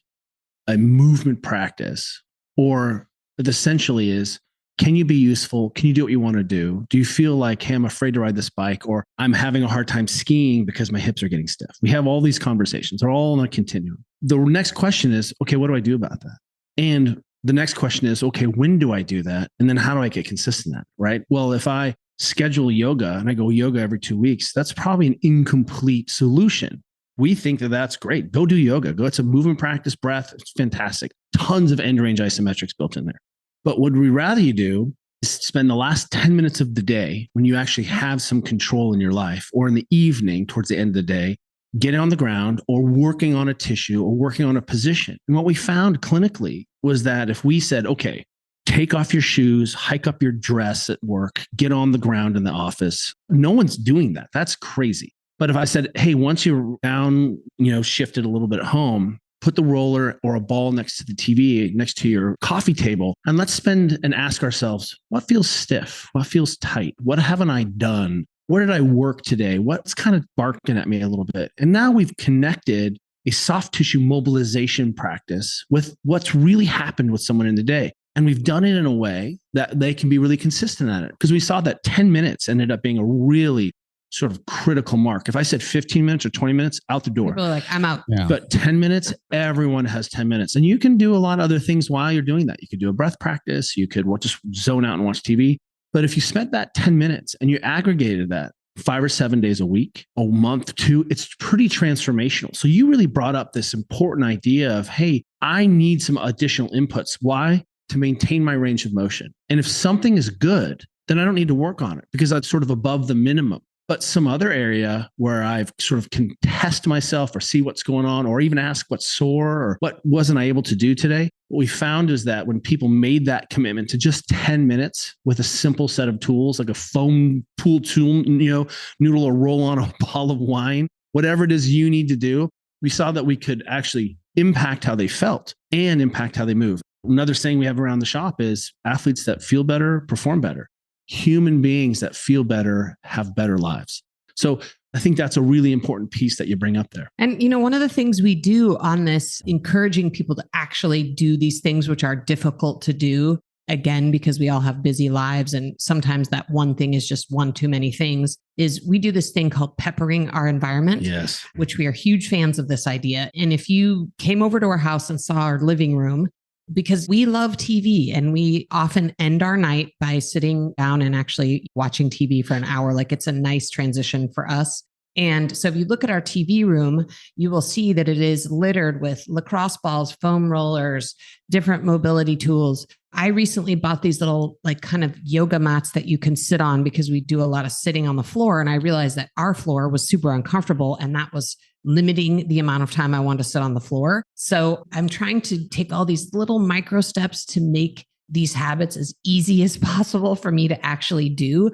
a movement practice, or it essentially is, can you be useful? Can you do what you want to do? Do you feel like, hey, I'm afraid to ride this bike, or I'm having a hard time skiing because my hips are getting stiff? We have all these conversations. They're all on a continuum. The next question is, okay, what do I do about that? And the next question is, okay, when do I do that? And then how do I get consistent at it, right? Well, if I schedule yoga and I go yoga every 2 weeks, that's probably an incomplete solution. We think that that's great. Go do yoga. It's a movement practice, breath. It's fantastic. Tons of end range isometrics built in there. But what we'd rather you do is spend the last 10 minutes of the day when you actually have some control in your life, or in the evening towards the end of the day, getting on the ground or working on a tissue or working on a position. And what we found clinically was that if we said, okay, take off your shoes, hike up your dress at work, get on the ground in the office, no one's doing that. That's crazy. But if I said, hey, once you're down, shifted a little bit at home, put the roller or a ball next to the TV, next to your coffee table, and let's spend and ask ourselves, what feels stiff? What feels tight? What haven't I done? Where did I work today? What's kind of barking at me a little bit? And now we've connected a soft tissue mobilization practice with what's really happened with someone in the day. And we've done it in a way that they can be really consistent at it. Because we saw that 10 minutes ended up being a really sort of critical mark. If I said 15 minutes or 20 minutes, out the door. People are like, I'm out. Yeah. But 10 minutes, everyone has 10 minutes. And you can do a lot of other things while you're doing that. You could do a breath practice. You could just zone out and watch TV. But if you spent that 10 minutes and you aggregated that 5 or 7 days a week, a month, 2, it's pretty transformational. So you really brought up this important idea of, hey, I need some additional inputs. Why? To maintain my range of motion. And if something is good, then I don't need to work on it because that's sort of above the minimum. But some other area where I've sort of can test myself or see what's going on, or even ask what's sore or what wasn't I able to do today, what we found is that when people made that commitment to just 10 minutes with a simple set of tools, like a foam pool tool, noodle or roll on a bottle of wine, whatever it is you need to do, we saw that we could actually impact how they felt and impact how they move. Another saying we have around the shop is athletes that feel better perform better. Human beings that feel better have better lives. So I think that's a really important piece that you bring up there. And, one of the things we do on this, encouraging people to actually do these things, which are difficult to do, again, because we all have busy lives. And sometimes that one thing is just one too many things, is we do this thing called peppering our environment. Yes. Which we are huge fans of this idea. And if you came over to our house and saw our living room, because we love TV and we often end our night by sitting down and actually watching TV for an hour. Like it's a nice transition for us. And so if you look at our TV room, you will see that it is littered with lacrosse balls, foam rollers, different mobility tools. I recently bought these little kind of yoga mats that you can sit on because we do a lot of sitting on the floor. And I realized that our floor was super uncomfortable and that was limiting the amount of time I wanted to sit on the floor. So I'm trying to take all these little micro steps to make these habits as easy as possible for me to actually do.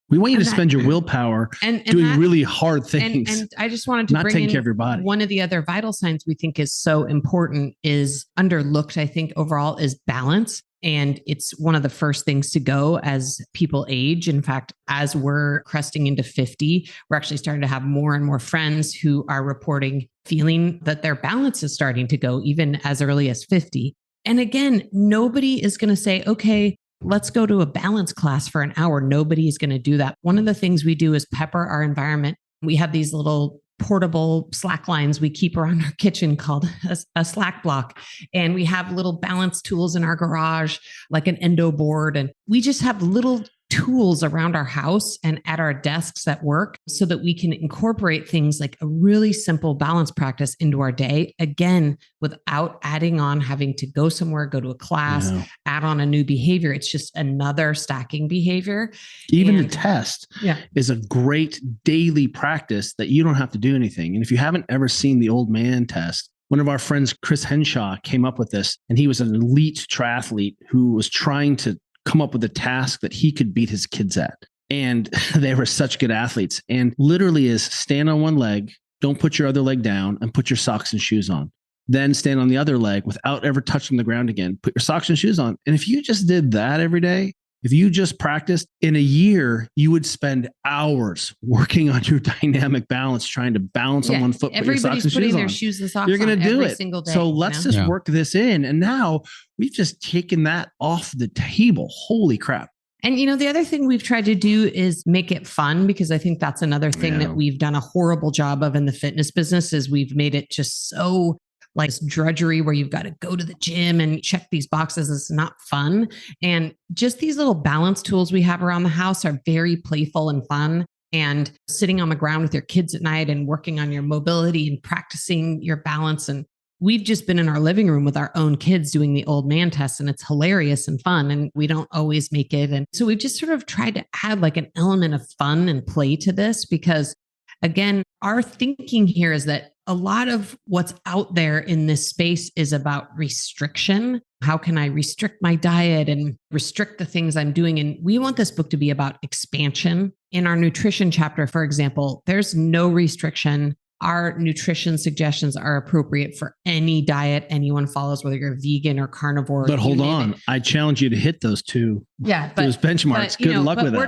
We want you to spend your willpower doing really hard things. And I just wanted to not bring taking in care of your body. One of the other vital signs we think is so important is underlooked, I think, overall, is balance. And it's one of the first things to go as people age. In fact, as we're cresting into 50, we're actually starting to have more and more friends who are reporting feeling that their balance is starting to go even as early as 50. And again, nobody is going to say, okay, let's go to a balance class for an hour. Nobody is going to do that. One of the things we do is pepper our environment. We have these little portable slack lines we keep around our kitchen called a slack block. And we have little balance tools in our garage, like an endo board. And we just have little tools around our house and at our desks at work so that we can incorporate things like a really simple balance practice into our day, again, without adding on having to go somewhere, go to a class, add on a new behavior. It's just another stacking behavior. Even the test is a great daily practice that you don't have to do anything. And if you haven't ever seen the old man test, one of our friends, Chris Henshaw, came up with this, and he was an elite triathlete who was trying to come up with a task that he could beat his kids at. And they were such good athletes. And literally is stand on one leg, don't put your other leg down, and put your socks and shoes on. Then stand on the other leg without ever touching the ground again. Put your socks and shoes on. And if you just did that every day, if you just practiced, in a year, you would spend hours working on your dynamic balance, trying to balance on one foot, put your socks and shoes on. Everybody's putting their shoes and socks You're going to do every it. Single day. So let's just work this in. And now we've just taken that off the table. Holy crap. And, the other thing we've tried to do is make it fun, because I think that's another thing that we've done a horrible job of in the fitness business is we've made it just so like drudgery where you've got to go to the gym and check these boxes. It's not fun. And just these little balance tools we have around the house are very playful and fun. And sitting on the ground with your kids at night and working on your mobility and practicing your balance. And we've just been in our living room with our own kids doing the old man test, and it's hilarious and fun. And we don't always make it. And so we've just sort of tried to add like an element of fun and play to this, because again, our thinking here is that a lot of what's out there in this space is about restriction. How can I restrict my diet and restrict the things I'm doing? And we want this book to be about expansion. In our nutrition chapter, for example, there's no restriction. Our nutrition suggestions are appropriate for any diet anyone follows, whether you're vegan or carnivore. But hold on, I challenge you to hit those those benchmarks. Good luck with that.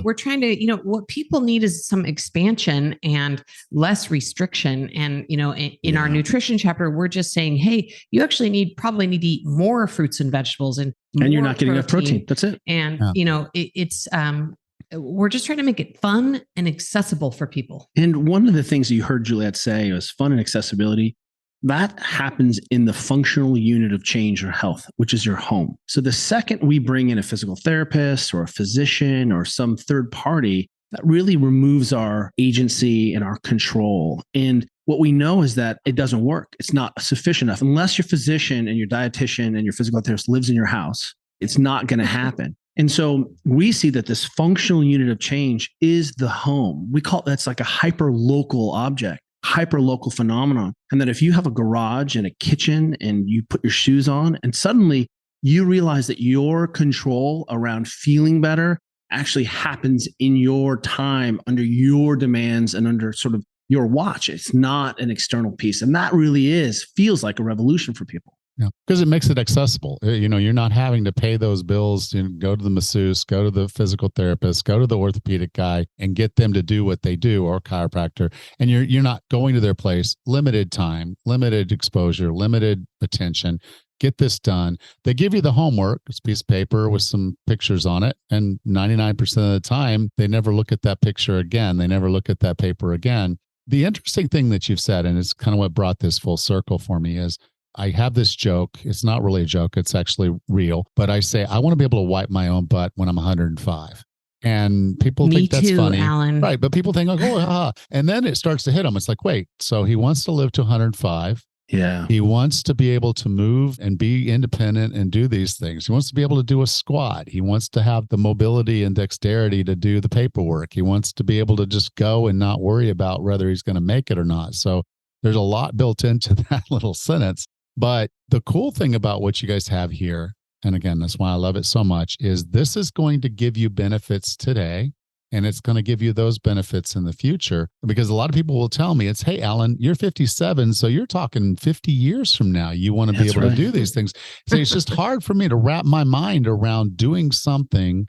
We're trying to what people need is some expansion and less restriction. And, in our nutrition chapter, we're just saying, hey, you actually probably need to eat more fruits and vegetables and you're not getting enough protein. That's it. And, we're just trying to make it fun and accessible for people. And one of the things you heard Juliet say was fun and accessibility. That happens in the functional unit of change or health, which is your home. So the second we bring in a physical therapist or a physician or some third party, that really removes our agency and our control. And what we know is that it doesn't work. It's not sufficient enough. Unless your physician and your dietitian and your physical therapist lives in your house, it's not going to happen. And so we see that this functional unit of change is the home. We call that's like a hyper-local object, hyper-local phenomenon. And that if you have a garage and a kitchen and you put your shoes on and suddenly you realize that your control around feeling better actually happens in your time, under your demands and under sort of your watch. It's not an external piece. And that really feels like a revolution for people. Yeah, because it makes it accessible. You're not having to pay those bills, go to the masseuse, go to the physical therapist, go to the orthopedic guy and get them to do what they do, or chiropractor. And you're not going to their place, limited time, limited exposure, limited attention. Get this done. They give you the homework. It's a piece of paper with some pictures on it. And 99% of the time, they never look at that picture again. They never look at that paper again. The interesting thing that you've said, and it's kind of what brought this full circle for me, is I have this joke. It's not really a joke. It's actually real. But I say, I want to be able to wipe my own butt when I'm 105. And people think that's funny. Alan. Right. But people think, oh, haha. And then it starts to hit them. It's like, wait, so he wants to live to 105. Yeah. He wants to be able to move and be independent and do these things. He wants to be able to do a squat. He wants to have the mobility and dexterity to do the paperwork. He wants to be able to just go and not worry about whether he's going to make it or not. So there's a lot built into that little sentence. But the cool thing about what you guys have here, and again, that's why I love it so much, is this is going to give you benefits today. And it's going to give you those benefits in the future, because a lot of people will tell me it's, hey, Alan, you're 57. So you're talking 50 years from now. You want to be able to do these things. So it's just hard for me to wrap my mind around doing something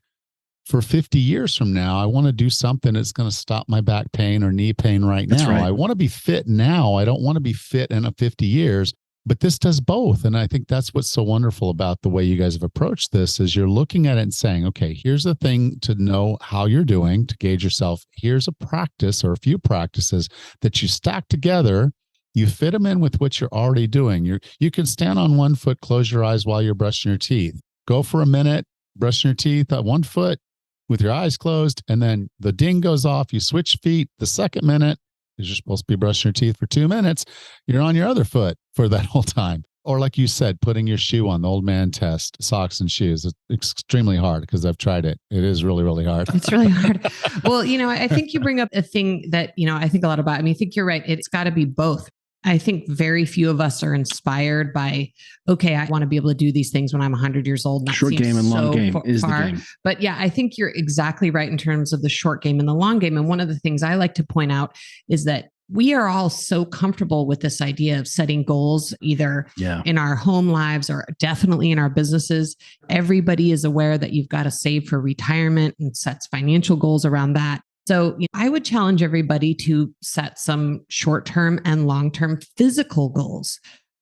for 50 years from now. I want to do something that's going to stop my back pain or knee pain right now. I want to be fit now. I don't want to be fit in 50 years. But this does both. And I think that's what's so wonderful about the way you guys have approached this, is you're looking at it and saying, okay, here's the thing to know how you're doing, to gauge yourself. Here's a practice or a few practices that you stack together. You fit them in with what you're already doing. You can stand on one foot, close your eyes while you're brushing your teeth. Go for a minute, brushing your teeth on one foot with your eyes closed. And then the ding goes off. You switch feet the second minute, because you're supposed to be brushing your teeth for 2 minutes. You're on your other foot for that whole time. Or like you said, putting your shoe on, the old man test, socks and shoes. It's extremely hard because I've tried it. It is really, really hard. It's really hard. Well, I think you bring up a thing that, I think a lot about. I mean, I think you're right. It's got to be both. I think very few of us are inspired by, okay, I want to be able to do these things when I'm 100 years old. That short game and long game is the game. But yeah, I think you're exactly right in terms of the short game and the long game. And one of the things I like to point out is that we are all so comfortable with this idea of setting goals, either in our home lives or definitely in our businesses. Everybody is aware that you've got to save for retirement and sets financial goals around that. So I would challenge everybody to set some short-term and long-term physical goals.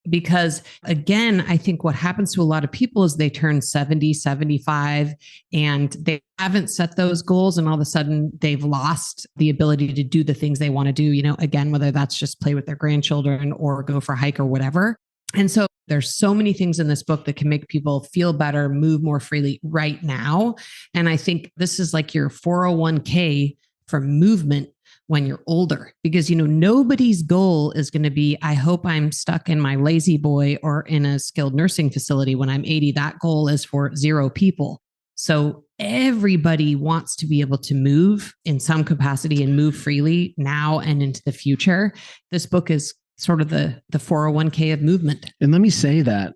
Because again, I think what happens to a lot of people is they turn 70, 75, and they haven't set those goals. And all of a sudden they've lost the ability to do the things they want to do, again, whether that's just play with their grandchildren or go for a hike or whatever. And so there's so many things in this book that can make people feel better, move more freely right now. And I think this is like your 401k for movement when you're older, because, nobody's goal is going to be, I hope I'm stuck in my lazy boy or in a skilled nursing facility when I'm 80. That goal is for 0 people. So everybody wants to be able to move in some capacity and move freely now and into the future. This book is sort of the 401k of movement. And let me say that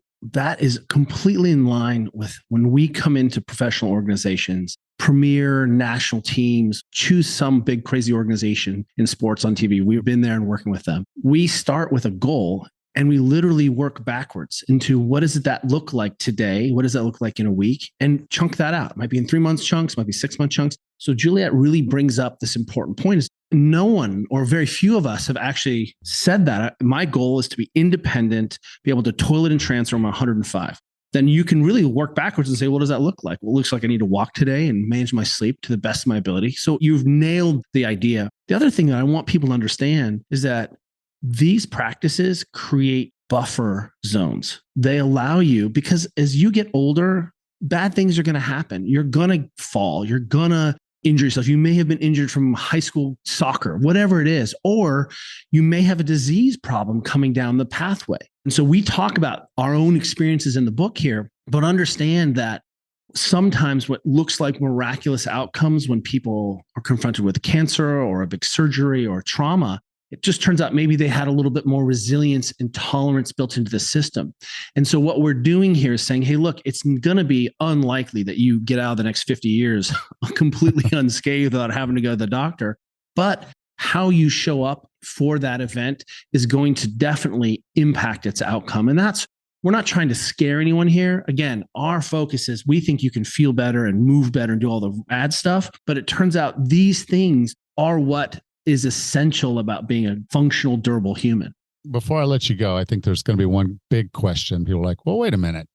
is completely in line with when we come into professional organizations, premier national teams, choose some big crazy organization in sports on TV. We've been there and working with them. We start with a goal and we literally work backwards into what does that look like today? What does that look like in a week? And chunk that out. It might be in 3-month chunks, might be 6-month chunks. So Juliet really brings up this important point is no one or very few of us have actually said that. My goal is to be independent, be able to toilet and transfer when I'm 105. Then you can really work backwards and say, what does that look like? Well, it looks like I need to walk today and manage my sleep to the best of my ability. So you've nailed the idea. The other thing that I want people to understand is that these practices create buffer zones. They allow you, because as you get older, bad things are going to happen. You're going to fall. You're going to injure yourself. You may have been injured from high school soccer, whatever it is, or you may have a disease problem coming down the pathway. And so we talk about our own experiences in the book here, but understand that sometimes what looks like miraculous outcomes when people are confronted with cancer or a big surgery or trauma, it just turns out maybe they had a little bit more resilience and tolerance built into the system. And so what we're doing here is saying, hey, look, it's going to be unlikely that you get out of the next 50 years completely unscathed without having to go to the doctor. But how you show up for that event is going to definitely impact its outcome. And we're not trying to scare anyone here. Again, our focus is we think you can feel better and move better and do all the bad stuff. But it turns out these things are what is essential about being a functional, durable human. Before I let you go, I think there's going to be one big question. People are like, well, wait a minute,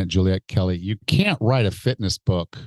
Juliet Kelly, you can't write a fitness book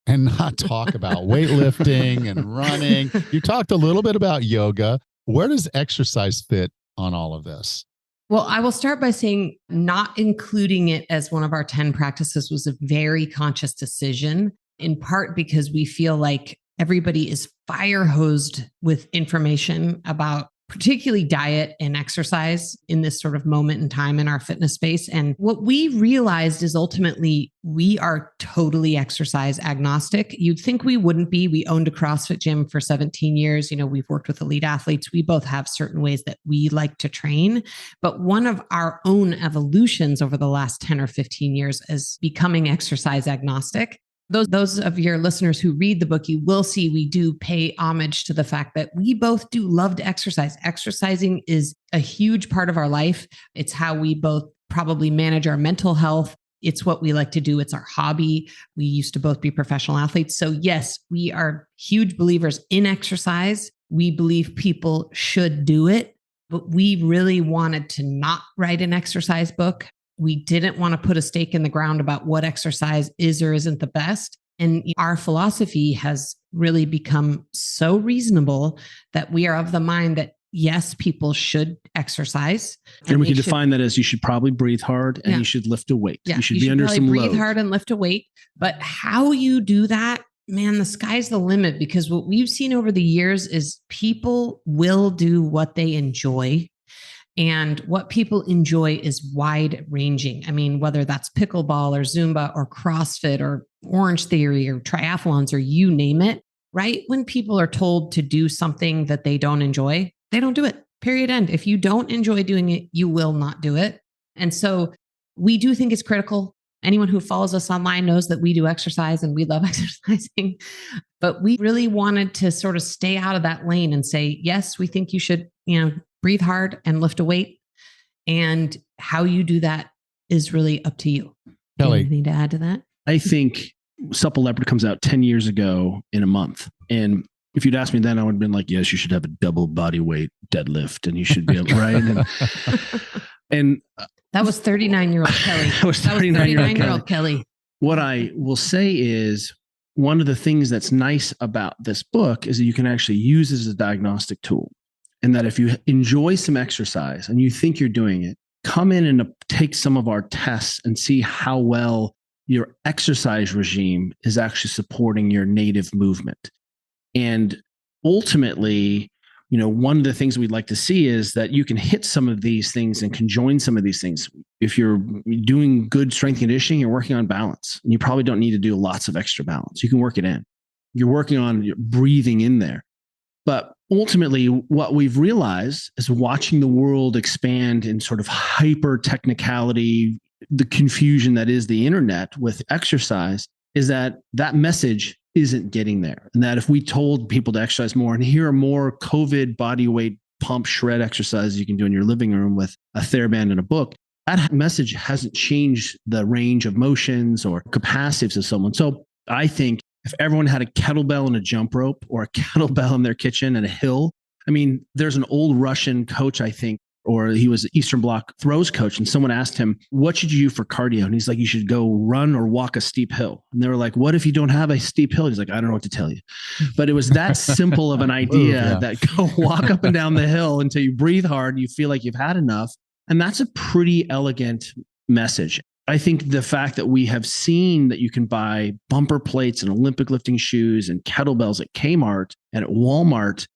and not talk about weightlifting and running. You talked a little bit about yoga. Where does exercise fit on all of this? Well, I will start by saying not including it as one of our 10 practices was a very conscious decision, in part because we feel like everybody is fire hosed with information about particularly diet and exercise in this sort of moment in time in our fitness space. And what we realized is ultimately we are totally exercise agnostic. You'd think we wouldn't be. We owned a CrossFit gym for 17 years. We've worked with elite athletes. We both have certain ways that we like to train. But one of our own evolutions over the last 10 or 15 years is becoming exercise agnostic. Those of your listeners who read the book, you will see we do pay homage to the fact that we both do love to exercise. Exercising is a huge part of our life. It's how we both probably manage our mental health. It's what we like to do. It's our hobby. We used to both be professional athletes. So yes, we are huge believers in exercise. We believe people should do it, but we really wanted to not write an exercise book. We didn't want to put a stake in the ground about what exercise is or isn't the best. And our philosophy has really become so reasonable that we are of the mind that, yes, people should exercise. And we can define that as you should probably breathe hard and you should lift a weight. Yeah, you should be under some load. Breathe hard and lift a weight. But how you do that, man, the sky's the limit, because what we've seen over the years is people will do what they enjoy. And what people enjoy is wide ranging. I mean, whether that's pickleball or Zumba or CrossFit or Orange Theory or triathlons or you name it, right? When people are told to do something that they don't enjoy, they don't do it. Period. End. If you don't enjoy doing it, you will not do it. And so we do think it's critical. Anyone who follows us online knows that we do exercise and we love exercising. But we really wanted to sort of stay out of that lane and say, yes, we think you should, breathe hard and lift a weight. And how you do that is really up to you. Kelly, anything to add to that? I think Supple Leopard comes out 10 years ago in a month. And if you'd asked me then, I would have been like, yes, you should have a double body weight deadlift and you should be able, right? And that was 39-year-old Kelly. That was 39-year-old Kelly. What I will say is one of the things that's nice about this book is that you can actually use it as a diagnostic tool. And that if you enjoy some exercise and you think you're doing it, come in and take some of our tests and see how well your exercise regime is actually supporting your native movement. And ultimately, one of the things we'd like to see is that you can hit some of these things and conjoin some of these things. If you're doing good strength conditioning, you're working on balance. And you probably don't need to do lots of extra balance. You can work it in. You're working on your breathing in there. But ultimately, what we've realized is watching the world expand in sort of hyper technicality, the confusion that is the internet with exercise, is that message isn't getting there. And that if we told people to exercise more, and here are more COVID body weight pump shred exercises you can do in your living room with a TheraBand and a book, that message hasn't changed the range of motions or capacities of someone. So I think if everyone had a kettlebell and a jump rope, or a kettlebell in their kitchen and a hill, there's an old Russian coach, I think, or he was an Eastern Bloc throws coach. And someone asked him, what should you do for cardio? And he's like, you should go run or walk a steep hill. And they were like, what if you don't have a steep hill? He's like, I don't know what to tell you. But it was that simple of an idea that go walk up and down the hill until you breathe hard and you feel like you've had enough. And that's a pretty elegant message. I think the fact that we have seen that you can buy bumper plates and Olympic lifting shoes and kettlebells at Kmart and at Walmart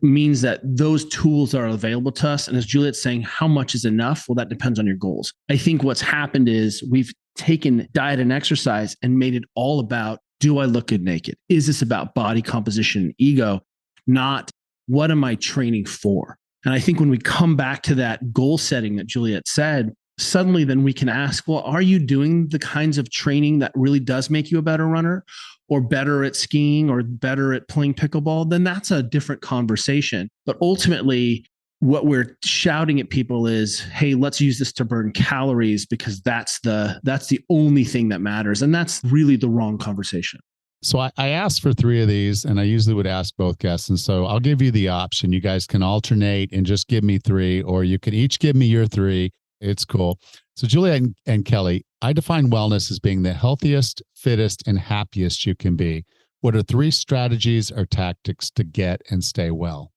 means that those tools are available to us. And as Juliet's saying, how much is enough? Well, that depends on your goals. I think what's happened is we've taken diet and exercise and made it all about, do I look good naked? Is this about body composition and ego? Not what am I training for? And I think when we come back to that goal setting that Juliet said, suddenly then we can ask, well, are you doing the kinds of training that really does make you a better runner? or better at skiing or better at playing pickleball, then that's a different conversation. But ultimately, what we're shouting at people is, hey, let's use this to burn calories because that's the only thing that matters. And that's really the wrong conversation. So I asked for 3 of these, and I usually would ask both guests. And so I'll give you the option. You guys can alternate and just give me 3, or you can each give me your 3. It's cool. So Juliet and Kelly, I define wellness as being the healthiest, fittest, and happiest you can be. What are 3 strategies or tactics to get and stay well?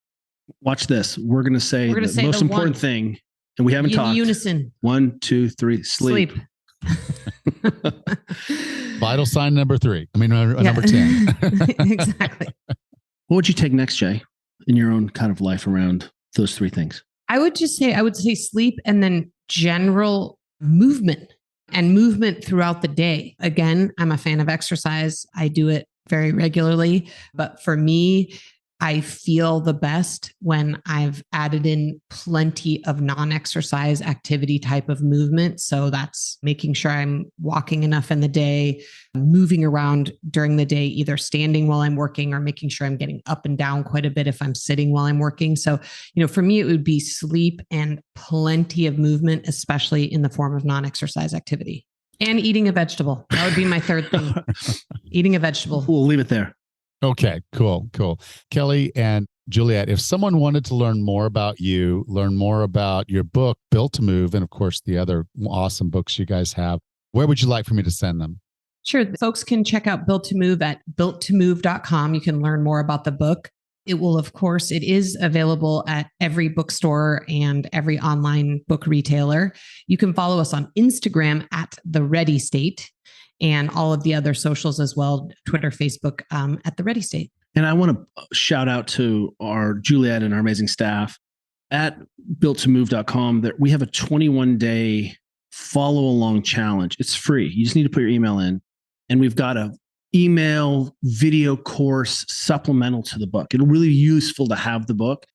Watch this. We're going to say the most important thing, and we haven't in talked. Unison. 1, 2, 3. Sleep. Vital sign number 3. Number 10. Exactly. What would you take next, Jay, in your own kind of life around those 3 things? I would say sleep, and then general movement and movement throughout the day. Again, I'm a fan of exercise. I do it very regularly, but for me, I feel the best when I've added in plenty of non-exercise activity type of movement. So that's making sure I'm walking enough in the day, moving around during the day, either standing while I'm working or making sure I'm getting up and down quite a bit if I'm sitting while I'm working. So, for me, it would be sleep and plenty of movement, especially in the form of non-exercise activity, and eating a vegetable. That would be my third thing. Eating a vegetable. We'll leave it there. Okay, cool. Kelly and Juliet, if someone wanted to learn more about you, learn more about your book, Built to Move, and of course, the other awesome books you guys have, where would you like for me to send them? Sure. Folks can check out Built to Move at builttomove.com. You can learn more about the book. It is available at every bookstore and every online book retailer. You can follow us on Instagram at The Ready State, and all of the other socials as well, Twitter, Facebook, at The Ready State. And I want to shout out to our Juliet and our amazing staff at builttomove.com that we have a 21-day follow along challenge. It's free. You just need to put your email in. And we've got a email video course supplemental to the book. It'll really be useful to have the book.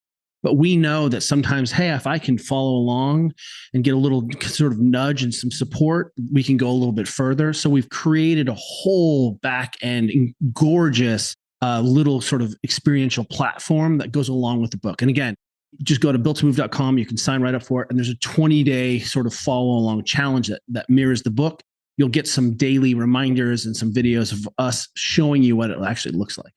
But we know that sometimes, hey, if I can follow along and get a little sort of nudge and some support, we can go a little bit further. So we've created a whole back end gorgeous little sort of experiential platform that goes along with the book. And again, just go to builttomove.com. You can sign right up for it. And there's a 20-day sort of follow along challenge that mirrors the book. You'll get some daily reminders and some videos of us showing you what it actually looks like.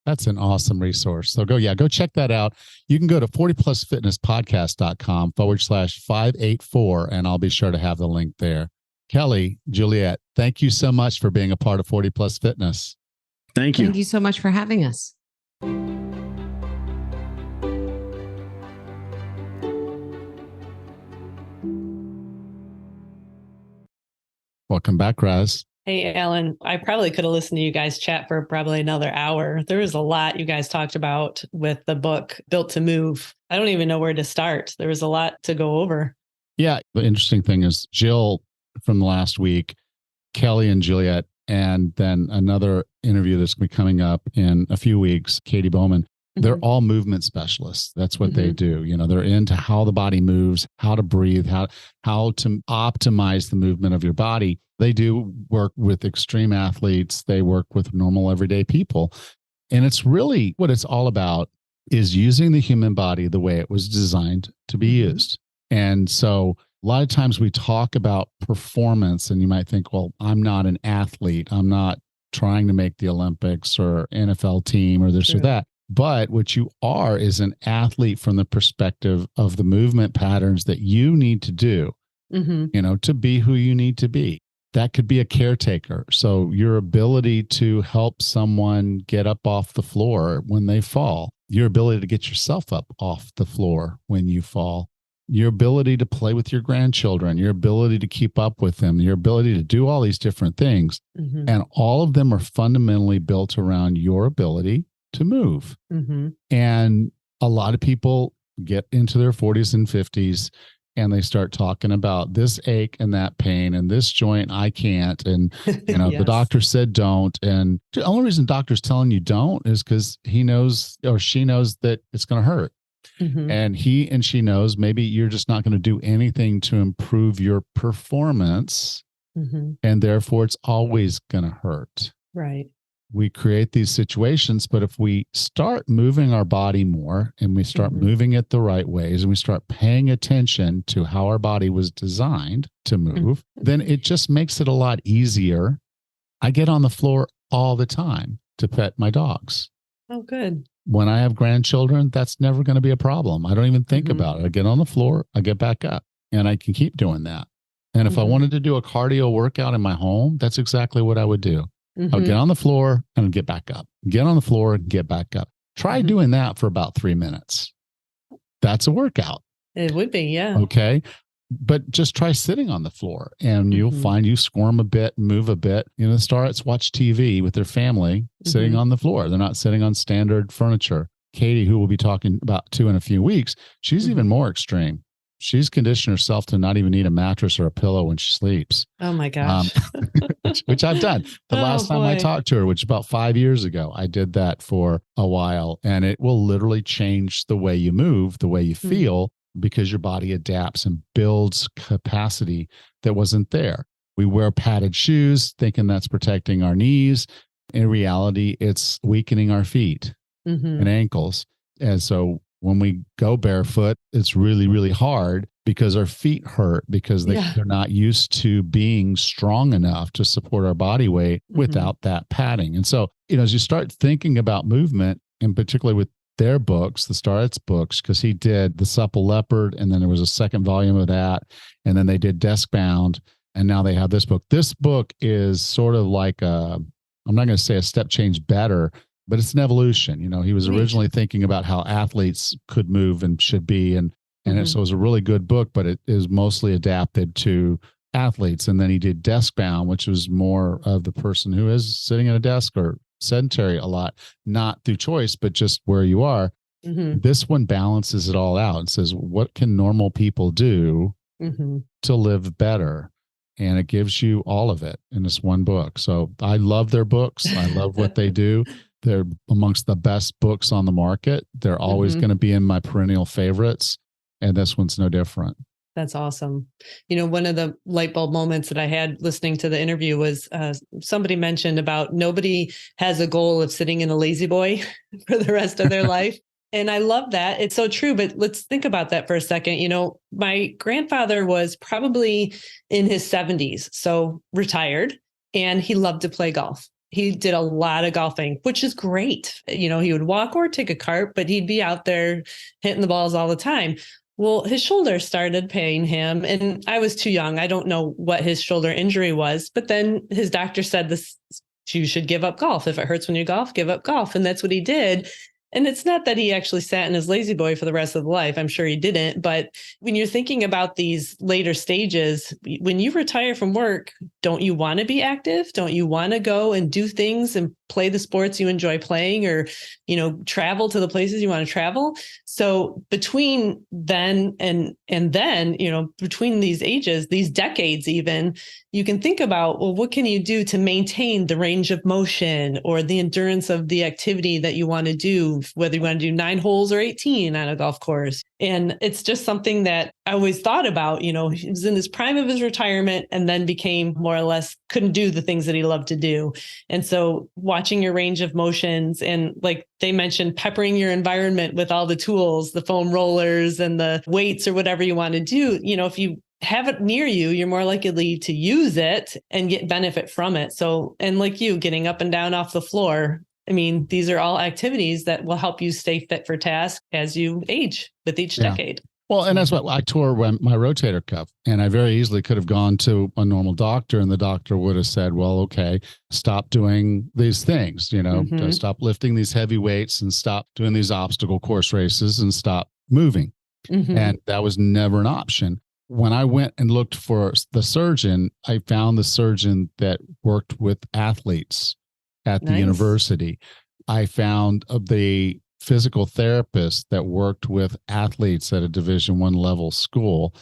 That's an awesome resource. So go check that out. You can go to 40plusfitnesspodcast.com/584, and I'll be sure to have the link there. Kelly, Juliet, thank you so much for being a part of 40 Plus Fitness. Thank you. Thank you so much for having us. Welcome back, Raz. Hey, Alan, I probably could have listened to you guys chat for probably another hour. There was a lot you guys talked about with the book Built to Move. I don't even know where to start. There was a lot to go over. Yeah. The interesting thing is Jill from the last week, Kelly and Juliet, and then another interview that's going to be coming up in a few weeks, Katie Bowman. They're all movement specialists. That's what they do. They're into how the body moves, how to breathe, how to optimize the movement of your body. They do work with extreme athletes. They work with normal everyday people. And it's really what it's all about is using the human body the way it was designed to be used. And so a lot of times we talk about performance and you might think, well, I'm not an athlete. I'm not trying to make the Olympics or NFL team or this or that. But what you are is an athlete from the perspective of the movement patterns that you need to do, to be who you need to be. That could be a caretaker. So your ability to help someone get up off the floor when they fall, your ability to get yourself up off the floor when you fall, your ability to play with your grandchildren, your ability to keep up with them, your ability to do all these different things. And all of them are fundamentally built around your ability to move. And a lot of people get into their 40s and 50s and they start talking about this ache and that pain and this joint I can't. And, the doctor said don't. And the only reason doctor's telling you don't is because he knows or she knows that it's going to hurt. And he and she knows maybe you're just not going to do anything to improve your performance. And therefore it's always going to hurt. Right. we create these situations. But if we start moving our body more and we start moving it the right ways and we start paying attention to how our body was designed to move, then it just makes it a lot easier. I get on the floor all the time to pet my dogs. Oh, good. When I have grandchildren, that's never going to be a problem. I don't even think about it. I get on the floor, I get back up, and I can keep doing that. And if I wanted to do a cardio workout in my home, that's exactly what I would do. I would get on the floor and get back up. Get on the floor and get back up. Try doing that for about 3 minutes. That's a workout. It would be, yeah. Okay. But just try sitting on the floor and you'll find you squirm a bit, move a bit. The Starretts watch TV with their family sitting on the floor. They're not sitting on standard furniture. Katie, who we'll be talking about too in a few weeks, she's even more extreme. She's conditioned herself to not even need a mattress or a pillow when she sleeps. Oh my gosh. Which I've done. The last time I talked to her, which is about 5 years ago, I did that for a while, and it will literally change the way you move, the way you feel, because your body adapts and builds capacity that wasn't there. We wear padded shoes thinking that's protecting our knees. In reality, it's weakening our feet and ankles. And so when we go barefoot, it's really, really hard because our feet hurt because they're not used to being strong enough to support our body weight without that padding. And so, as you start thinking about movement, and particularly with their books, the Starrett's books, because he did The Supple Leopard, and then there was a second volume of that, and then they did Desk Bound, and now they have this book. This book is sort of like I'm not going to say a step change better, but it's an evolution. He was originally thinking about how athletes could move and should be, and so it was a really good book, but it is mostly adapted to athletes. And then he did Desk Bound, which was more of the person who is sitting at a desk or sedentary a lot, not through choice, but just where you are. This one balances it all out and says, what can normal people do to live better? And it gives you all of it in this one book. So I love their books. I love what they do. They're amongst the best books on the market. They're always going to be in my perennial favorites. And this one's no different. That's awesome. One of the light bulb moments that I had listening to the interview was somebody mentioned about nobody has a goal of sitting in a lazy boy for the rest of their life. And I love that. It's so true. But let's think about that for a second. My grandfather was probably in his 70s, so retired, and he loved to play golf. He did a lot of golfing, which is great. He would walk or take a cart, but he'd be out there hitting the balls all the time. Well, his shoulder started paining him, and I was too young. I don't know what his shoulder injury was, but then his doctor said you should give up golf. If it hurts when you golf, give up golf. And that's what he did. And it's not that he actually sat in his lazy boy for the rest of the life. I'm sure he didn't. But when you're thinking about these later stages, when you retire from work, don't you want to be active? Don't you want to go and do things and play the sports you enjoy playing, or, travel to the places you want to travel? So between then and then, between these ages, these decades even, you can think about, well, what can you do to maintain the range of motion or the endurance of the activity that you want to do, whether you want to do 9 holes or 18 on a golf course? And it's just something that I always thought about. He was in his prime of his retirement and then became more or less couldn't do the things that he loved to do. And so watching your range of motions, and like they mentioned, peppering your environment with all the tools, the foam rollers and the weights or whatever you want to do. If you have it near you, you're more likely to use it and get benefit from it. So, and like you, getting up and down off the floor, these are all activities that will help you stay fit for task as you age with each decade. Well, and that's what I tore my rotator cuff, and I very easily could have gone to a normal doctor, and the doctor would have said, well, okay, stop doing these things, stop lifting these heavy weights and stop doing these obstacle course races and stop moving. And that was never an option. When I went and looked for the surgeon, I found the surgeon that worked with athletes at the university. I found the physical therapist that worked with athletes at a Division I level school.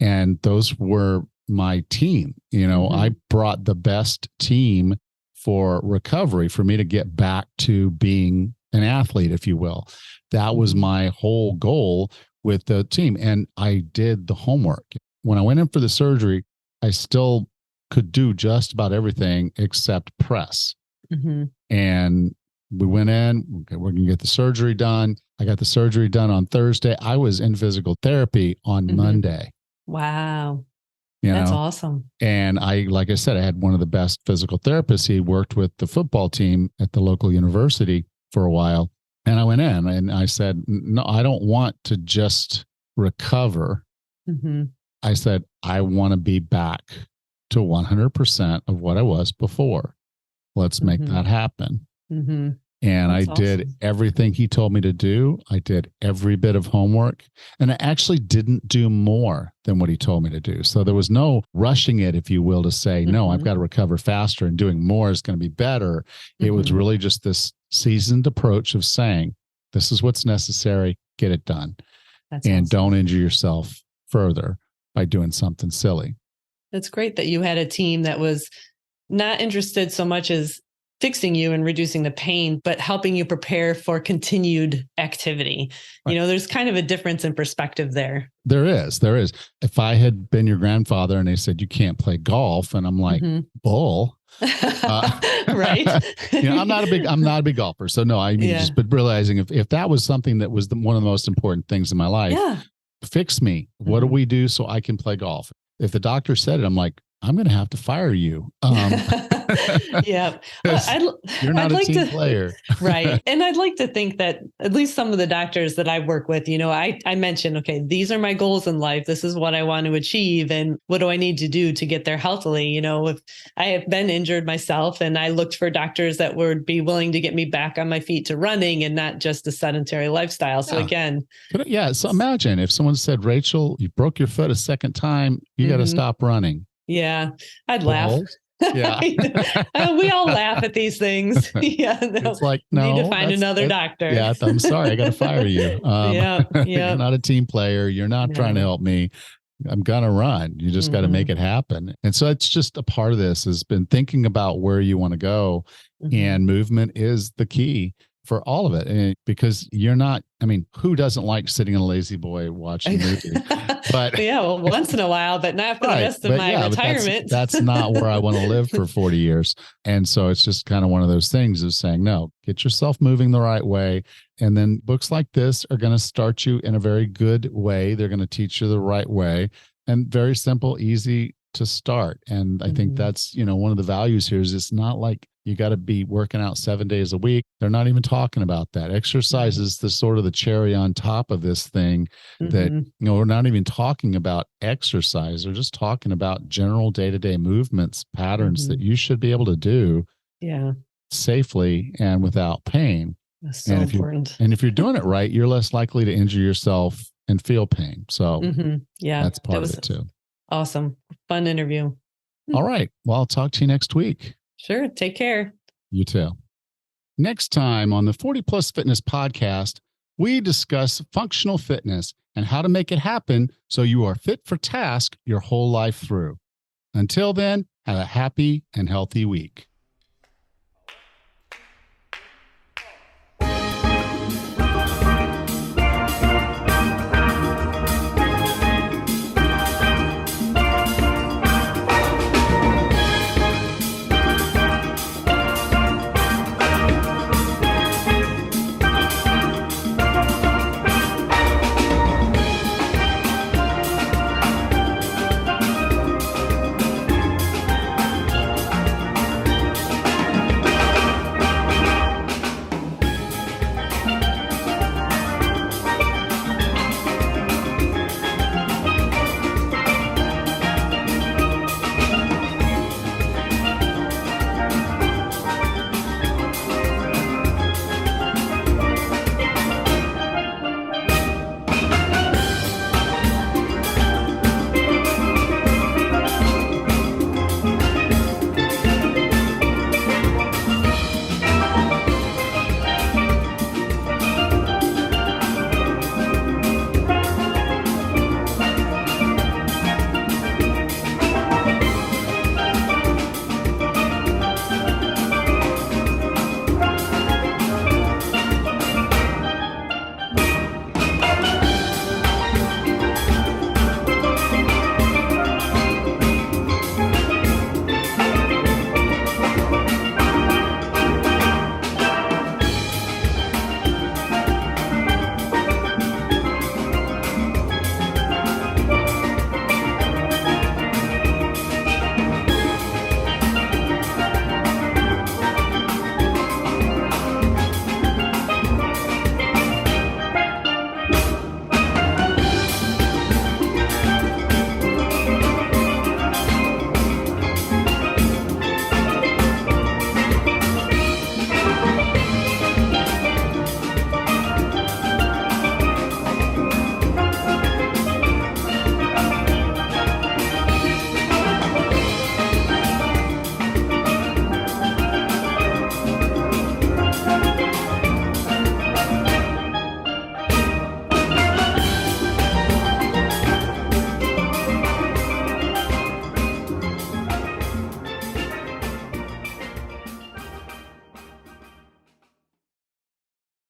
And those were my team. I brought the best team for recovery for me to get back to being an athlete, if you will. That was my whole goal with the team. And I did the homework. When I went in for the surgery, I still could do just about everything except press. Mm-hmm. And we went in, okay, we're going to get the surgery done. I got the surgery done on Thursday. I was in physical therapy on Monday. Wow. You That's know? awesome. And like I said, I had one of the best physical therapists. He worked with the football team at the local university for a while. And I went in and I said, no, I don't want to just recover. Mm-hmm. I said, I want to be back to 100% of what I was before. Let's make that happen. Mm-hmm. And That's I did awesome. everything he told me to do. I did every bit of homework, and I actually didn't do more than what he told me to do. So there was no rushing it, if you will, to say, no, I've got to recover faster and doing more is going to be better. It was really just this seasoned approach of saying, this is what's necessary, get it done. That's and awesome. Don't injure yourself further by doing something silly. It's great that you had a team that was not interested so much as fixing you and reducing the pain, but helping you prepare for continued activity. Right. You know, there's kind of a difference in perspective there. There is. If I had been your grandfather and they said, you can't play golf, and I'm like, bull. Right. I'm not a big golfer. So no, I mean, but realizing if that was something that was one of the most important things in my life, fix me. What do we do so I can play golf? If the doctor said it, I'm like, I'm going to have to fire you. Yeah. Well, you're not a team player. Right. And I'd like to think that at least some of the doctors that I work with, you know, I mentioned, okay, these are my goals in life. This is what I want to achieve. And what do I need to do to get there healthily? You know, if I have been injured myself and I looked for doctors that would be willing to get me back on my feet to running and not just a sedentary lifestyle. So again. So imagine if someone said, Rachel, you broke your foot a second time, you got to stop running. Yeah, I'd laugh. Yeah. We all laugh at these things. Yeah, no, it's like, no, need to find another doctor. Yeah, I'm sorry, I got to fire you. You're not a team player. You're not trying to help me. I'm going to run. You just got to make it happen. And so it's just a part of this has been thinking about where you want to go, and movement is the key for all of it. And because you're not, I mean, who doesn't like sitting in a lazy boy watching movies? But well, once in a while, but not for the rest of my retirement. That's not where I want to live for 40 years. And so it's just kind of one of those things of saying, no, get yourself moving the right way. And then books like this are going to start you in a very good way. They're going to teach you the right way, and very simple, easy to start. And I think that's, one of the values here is it's not like you got to be working out 7 days a week. They're not even talking about that. Exercise is the sort of the cherry on top of this thing that, we're not even talking about exercise. We're just talking about general day-to-day movements, patterns that you should be able to do safely and without pain. That's so important. If you're doing it right, you're less likely to injure yourself and feel pain. So that's part of it too. Awesome. Fun interview. All right. Well, I'll talk to you next week. Sure. Take care. You too. Next time on the 40 Plus Fitness podcast, we discuss functional fitness and how to make it happen so you are fit for task your whole life through. Until then, have a happy and healthy week.